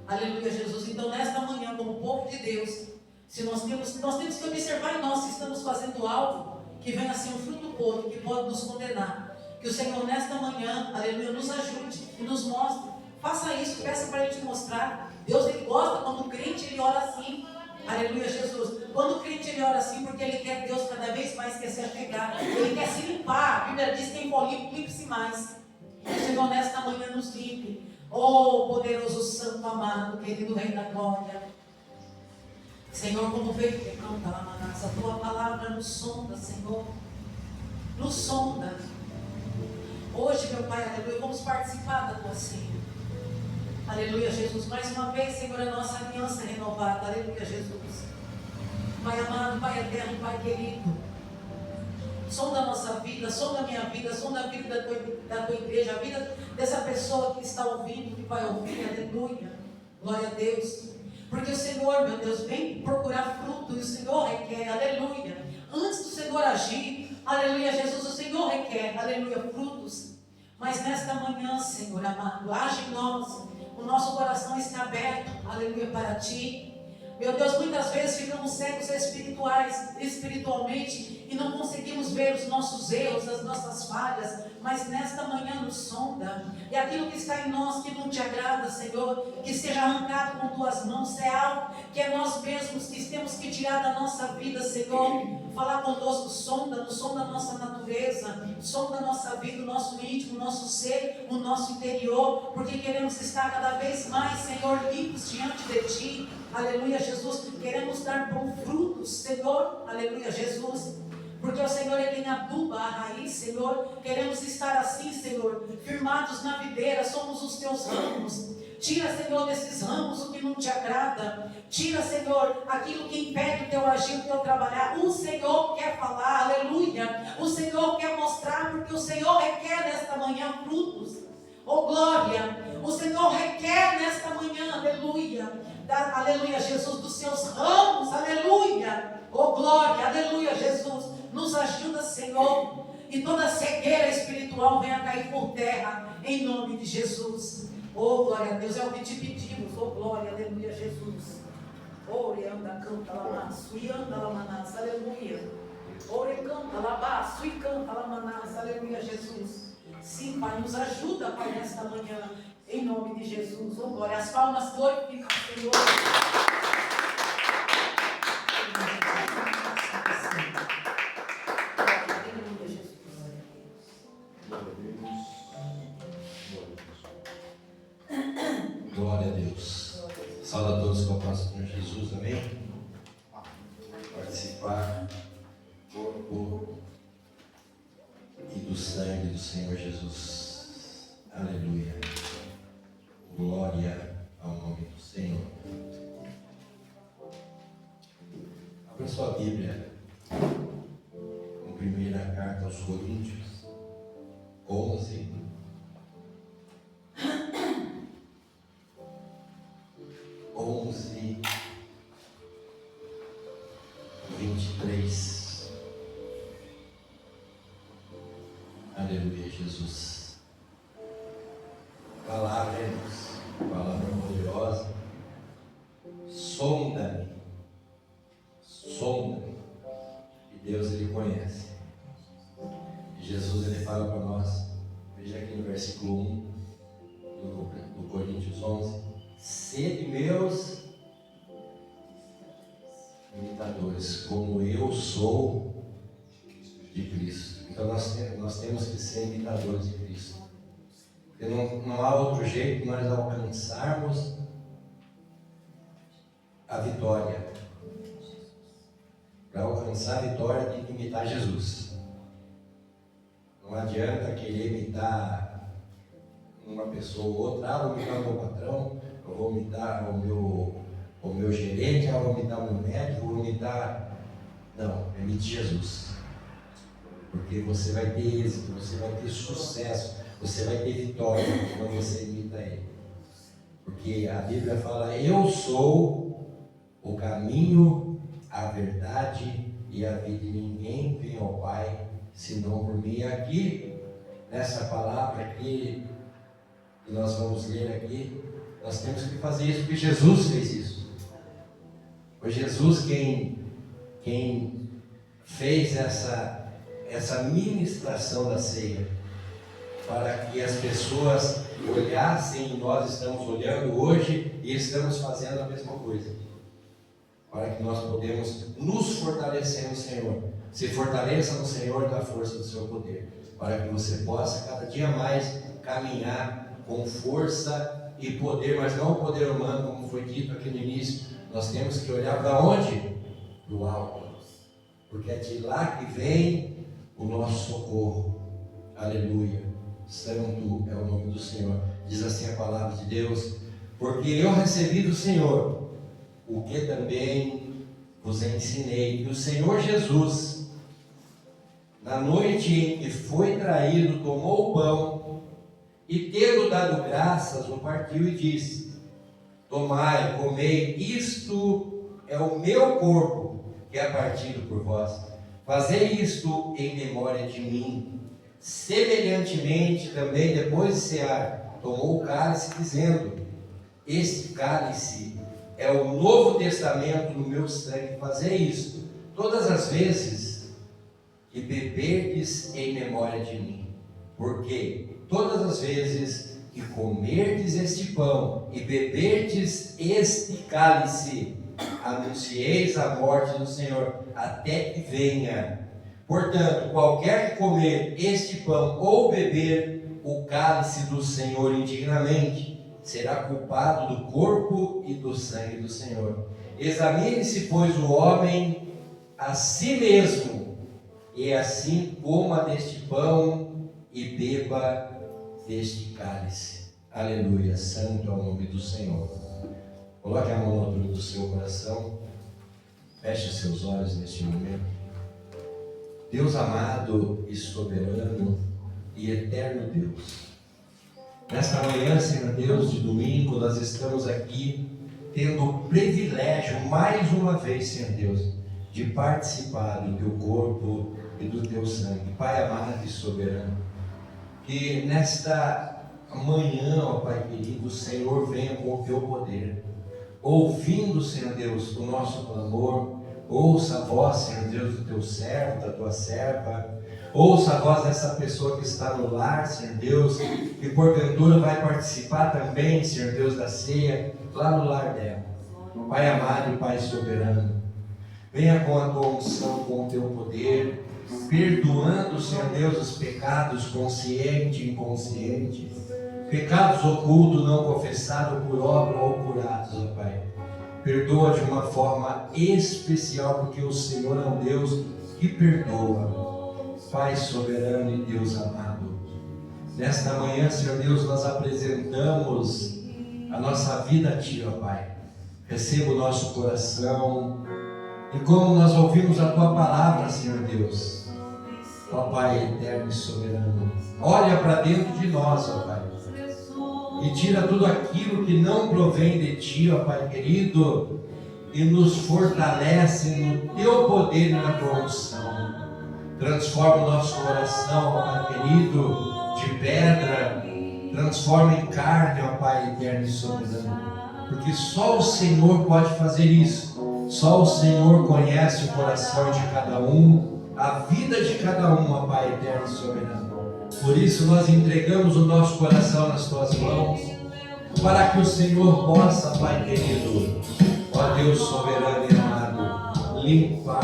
Aleluia, Jesus. Então, nesta manhã, como povo de Deus, se nós temos que observar em nós se estamos fazendo algo que venha a ser um fruto podre, que pode nos condenar. Que o Senhor, nesta manhã, aleluia, nos ajude e nos mostre. Faça isso, peça para Ele te mostrar. Deus, Ele gosta quando o crente, ele ora assim. Aleluia, Jesus. Quando o crente, ele ora assim, porque ele quer Deus cada vez mais, quer se achegar. Ele quer se limpar. A Bíblia diz que quem for limpo, limpe-se mais. O Senhor, nesta manhã, nos limpe. Oh, poderoso Santo amado, querido Rei da Glória. Senhor, como veio que canta lá na nossa, a tua palavra nos sonda, Senhor. Nos sonda. Hoje, meu Pai, aleluia, vamos participar da tua ceia. Aleluia, Jesus. Mais uma vez, Senhor, a nossa aliança renovada. Aleluia, Jesus. Pai amado, Pai eterno, Pai querido. Sonda a nossa vida, sonda a minha vida, sonda a vida da tua igreja, a vida dessa pessoa que está ouvindo, que vai ouvir. Aleluia. Glória a Deus. Porque o Senhor, meu Deus, vem procurar fruto e o Senhor requer. Aleluia. Antes do Senhor agir, aleluia, Jesus, o Senhor requer, aleluia, frutos. Mas nesta manhã, Senhor amado, age em nós. O nosso coração está aberto, aleluia, para Ti. Meu Deus, muitas vezes ficamos cegos espiritualmente e não conseguimos ver os nossos erros, as nossas falhas, mas nesta manhã nos sonda. E aquilo que está em nós que não Te agrada, Senhor, que seja arrancado com Tuas mãos. Se é algo que é nós mesmos que temos que tirar da nossa vida, Senhor, falar conosco, sonda-nos, sonda a nossa natureza, sonda a nossa vida, o nosso íntimo, o nosso ser, o nosso interior, porque queremos estar cada vez mais, Senhor, limpos diante de Ti. Aleluia, Jesus. Queremos dar bons frutos, Senhor. Aleluia, Jesus. Porque o Senhor é quem aduba a raiz, Senhor. Queremos estar assim, Senhor, firmados na videira. Somos os Teus ramos. Tira, Senhor, desses ramos o que não Te agrada. Tira, Senhor, aquilo que impede o Teu agir, o Teu trabalhar. O Senhor quer falar, aleluia. O Senhor quer mostrar, porque o Senhor requer nesta manhã frutos. Oh, glória. O Senhor requer nesta manhã, aleluia. Aleluia, Jesus, dos Seus ramos, aleluia, oh glória, aleluia, Jesus, nos ajuda, Senhor, e toda cegueira espiritual venha cair por terra, em nome de Jesus. Oh glória a Deus, é o que Te pedimos, oh glória, aleluia, Jesus. Oh, anda, canta, lamaço, e anda, lamanassa, aleluia. Ore canta, labaço e canta, lamanás, aleluia, Jesus. Sim, Pai, nos ajuda, Pai, nesta manhã, em nome de Jesus. Oh, glória, as palmas glorificam o Senhor. Glória a Deus. Saúde a todos com a paz do Senhor Jesus, amém? Participar do corpo e do sangue do Senhor Jesus. Aleluia. Glória ao nome do Senhor. Abra sua Bíblia com a primeira carta aos Coríntios 11. (11) 23. Aleluia, Jesus. Palavra, irmãos, palavra poderosa. Sonda-me, sonda-me. E Deus, Ele conhece. E Jesus, Ele fala para nós, veja aqui no versículo 1 do Coríntios 11: sede meus imitadores, como eu sou de Cristo. Então nós temos que ser imitadores de Cristo. Porque não há outro jeito de nós alcançarmos a vitória. Para alcançar a vitória tem que imitar Jesus. Não adianta querer imitar uma pessoa ou outra. Vou imitar o meu patrão, eu vou imitar o meu gerente, eu vou imitar o meu médico, vou imitar... Não, imite Jesus. Porque você vai ter êxito, você vai ter sucesso, você vai ter vitória quando você imita Ele. Porque a Bíblia fala: eu sou o caminho, a verdade e a vida. E ninguém vem ao Pai senão por mim. Aqui, nessa palavra aqui, que nós vamos ler aqui, nós temos que fazer isso, porque Jesus fez isso. Foi Jesus quem fez essa ministração da ceia, para que as pessoas olhassem, e nós estamos olhando hoje e estamos fazendo a mesma coisa, para que nós podemos nos fortalecer no Senhor. Se fortaleça no Senhor da força do seu poder, para que você possa cada dia mais caminhar com força e poder, mas não o poder humano, como foi dito aqui no início. Nós temos que olhar para onde? Do alto, porque é de lá que vem o nosso socorro. Aleluia, santo é o nome do Senhor. Diz assim a palavra de Deus: porque eu recebi do Senhor o que também vos ensinei, que o Senhor Jesus, na noite em que foi traído, tomou o pão e, tendo dado graças, o partiu e disse: tomai, comei, isto é o meu corpo, que é partido por vós. Fazei isto em memória de mim. Semelhantemente, também, depois de cear, tomou o cálice, dizendo: este cálice é o Novo Testamento no meu sangue. Fazei isto todas as vezes que beberdes em memória de mim. Porque todas as vezes que comerdes este pão e beberdes este cálice, anuncieis a morte do Senhor até que venha. Portanto, qualquer que comer este pão ou beber o cálice do Senhor indignamente, será culpado do corpo e do sangue do Senhor. Examine-se, pois, o homem a si mesmo, e assim coma deste pão e beba deste cálice. Aleluia, santo é o nome do Senhor. Coloque a mão na altura do seu coração, feche seus olhos neste momento. Deus amado e soberano e eterno Deus, nesta manhã, Senhor Deus, de domingo, nós estamos aqui tendo o privilégio, mais uma vez, Senhor Deus, de participar do Teu corpo e do Teu sangue. Pai amado e soberano, que nesta manhã, ó Pai querido, o Senhor venha com o Teu poder, ouvindo, Senhor Deus, o nosso clamor, Ouça a voz, Senhor Deus, do teu servo, da tua serva. Ouça a voz dessa pessoa que está no lar, Senhor Deus, que porventura vai participar também, Senhor Deus, da ceia, lá no lar dela. Pai amado e Pai soberano, venha com a tua unção, com o teu poder, perdoando, Senhor Deus, os pecados conscientes e inconscientes, pecados ocultos, não confessados por obra ou por atos, ó Pai. Perdoa de uma forma especial, porque o Senhor é um Deus que perdoa. Pai soberano e Deus amado, nesta manhã, Senhor Deus, nós apresentamos a nossa vida a Ti, ó Pai. Receba o nosso coração, e como nós ouvimos a Tua palavra, Senhor Deus, ó Pai eterno e soberano, olha para dentro de nós, ó Pai, e tira tudo aquilo que não provém de Ti, ó Pai querido, e nos fortalece no Teu poder e na Tua unção. Transforma o nosso coração, ó Pai querido, de pedra, transforma em carne, ó Pai eterno e soberano, porque só o Senhor pode fazer isso. Só o Senhor conhece o coração de cada um, a vida de cada um, ó Pai eterno e soberano. Por isso nós entregamos o nosso coração nas Tuas mãos, para que o Senhor possa, Pai querido, ó Deus soberano e amado, limpar.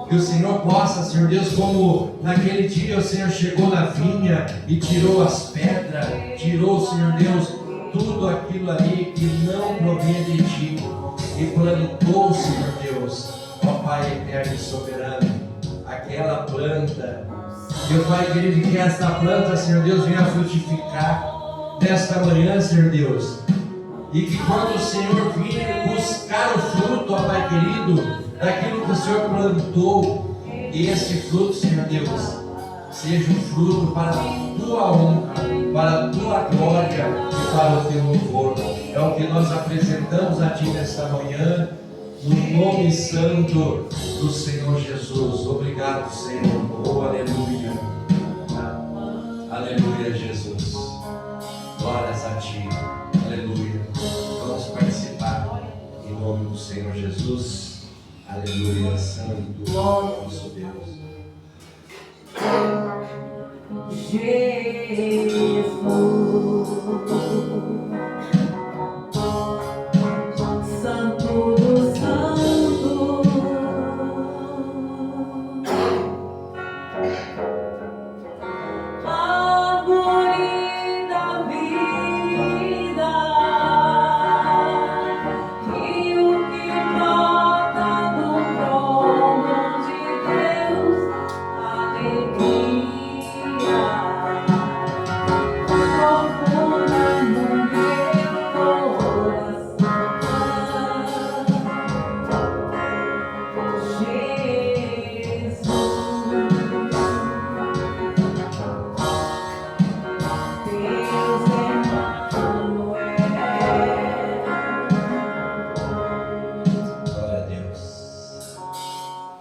Que o Senhor possa, Senhor Deus, como naquele dia o Senhor chegou na vinha e tirou as pedras, tirou, Senhor Deus, tudo aquilo ali que não provinha de Ti, e plantou, Senhor Deus, ó Pai eterno e soberano, aquela planta. Meu Pai querido, que esta planta, Senhor Deus, venha frutificar nesta manhã, Senhor Deus, e que quando o Senhor vir buscar o fruto, ó Pai querido, daquilo que o Senhor plantou, e esse fruto, Senhor Deus, seja um fruto para a Tua honra, para a Tua glória e para o Teu louvor. É o que nós apresentamos a Ti nesta manhã, no nome santo do Senhor Jesus. Obrigado, Senhor. Oh, aleluia. Aleluia, Jesus. Glórias a Ti. Aleluia. Vamos participar em nome do Senhor Jesus. Aleluia, santo, nosso Deus. Jesus, Santo do Santo, árvore da vida, rio que brota do trono de Deus, alegria. Glória a Deus.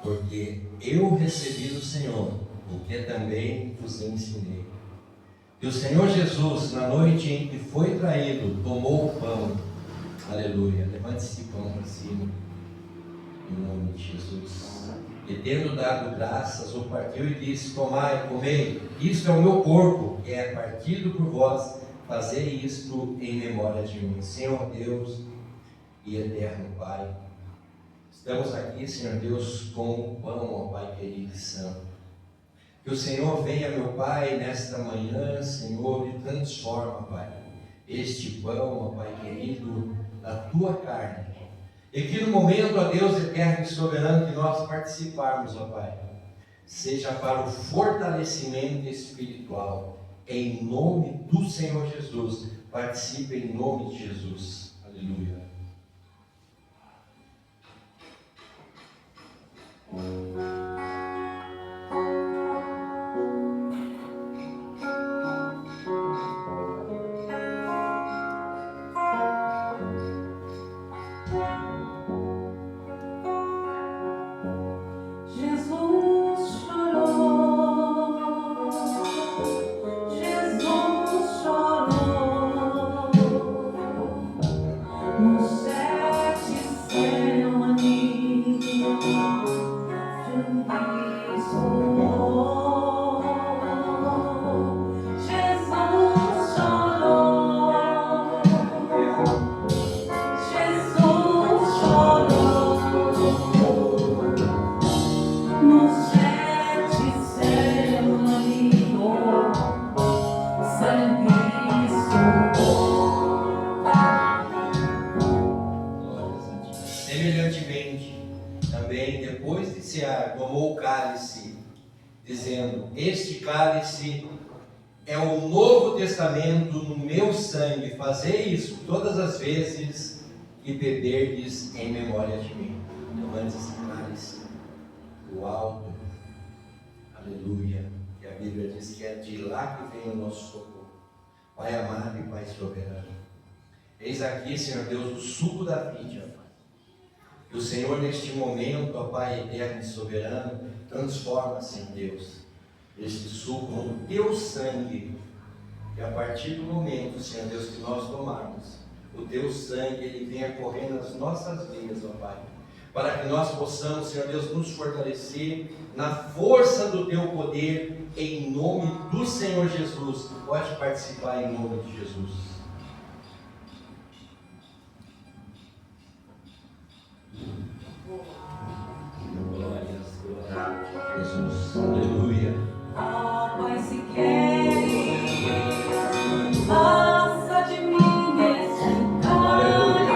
Porque eu recebi do Senhor o que também vos ensinei. Que o Senhor Jesus, na noite em que foi traído, tomou o pão. Aleluia. Levante esse pão para cima. Em nome de Jesus. E tendo dado graças, o partiu e disse: tomai, comei, isto é o meu corpo, que é partido por vós, fazei isto em memória de mim. Senhor Deus e eterno Pai, estamos aqui, Senhor Deus, com o pão, ó Pai querido e santo. Que o Senhor venha, meu Pai, nesta manhã, Senhor, e transforma, Pai, este pão, ó Pai querido, na Tua carne. E que no momento, ó Deus eterno e soberano, que nós participarmos, ó Pai, seja para o fortalecimento espiritual, em nome do Senhor Jesus. Participe em nome de Jesus. Aleluia. Jesus chorou, Jesus chorou, no Getsemane, também, depois de cear, tomou o cálice, dizendo: este cálice é o Novo Testamento no meu sangue. Fazei isso todas as vezes que beberdes em memória de mim. Tomando esse cálice do alto, aleluia, que a Bíblia diz que é de lá que vem o nosso socorro. Pai amado e Pai soberano, eis aqui, Senhor Deus, o suco da vida, Pai. Que o Senhor, neste momento, ó Pai eterno e soberano, transforma, Senhor Deus, este suco no teu sangue. E a partir do momento, Senhor Deus, que nós tomarmos, o teu sangue, ele venha correr nas nossas veias, ó Pai, para que nós possamos, Senhor Deus, nos fortalecer na força do teu poder, em nome do Senhor Jesus. Pode participar em nome de Jesus. Glórias, glórias a Jesus. Aleluia. Ó Pai, se queres, passa de mim esse cálice,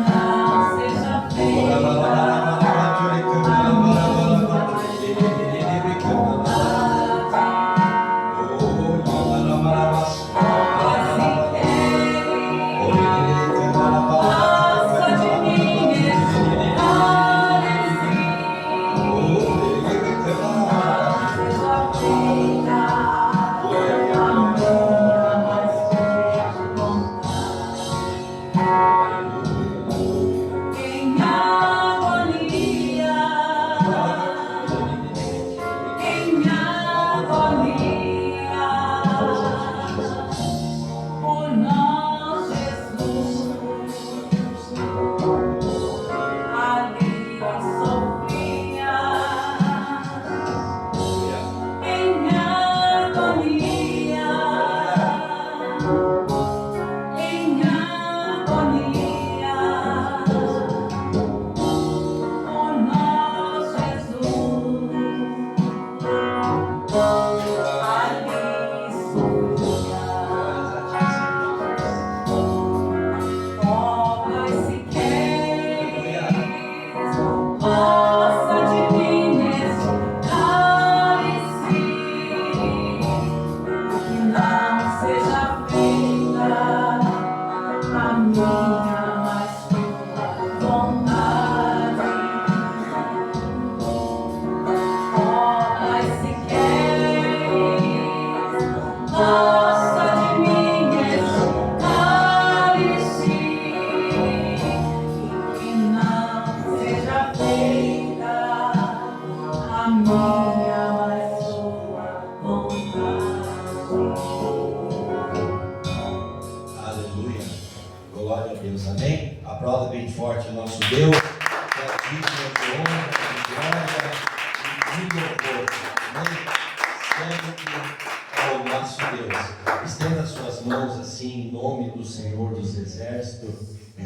não seja feita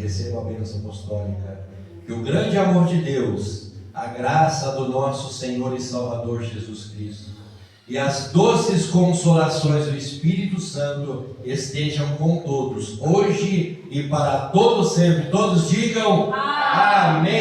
receba a bênção apostólica. Que o grande amor de Deus, a graça do nosso Senhor e Salvador Jesus Cristo e as doces consolações do Espírito Santo estejam com todos, hoje e para todos sempre. Todos digam amém.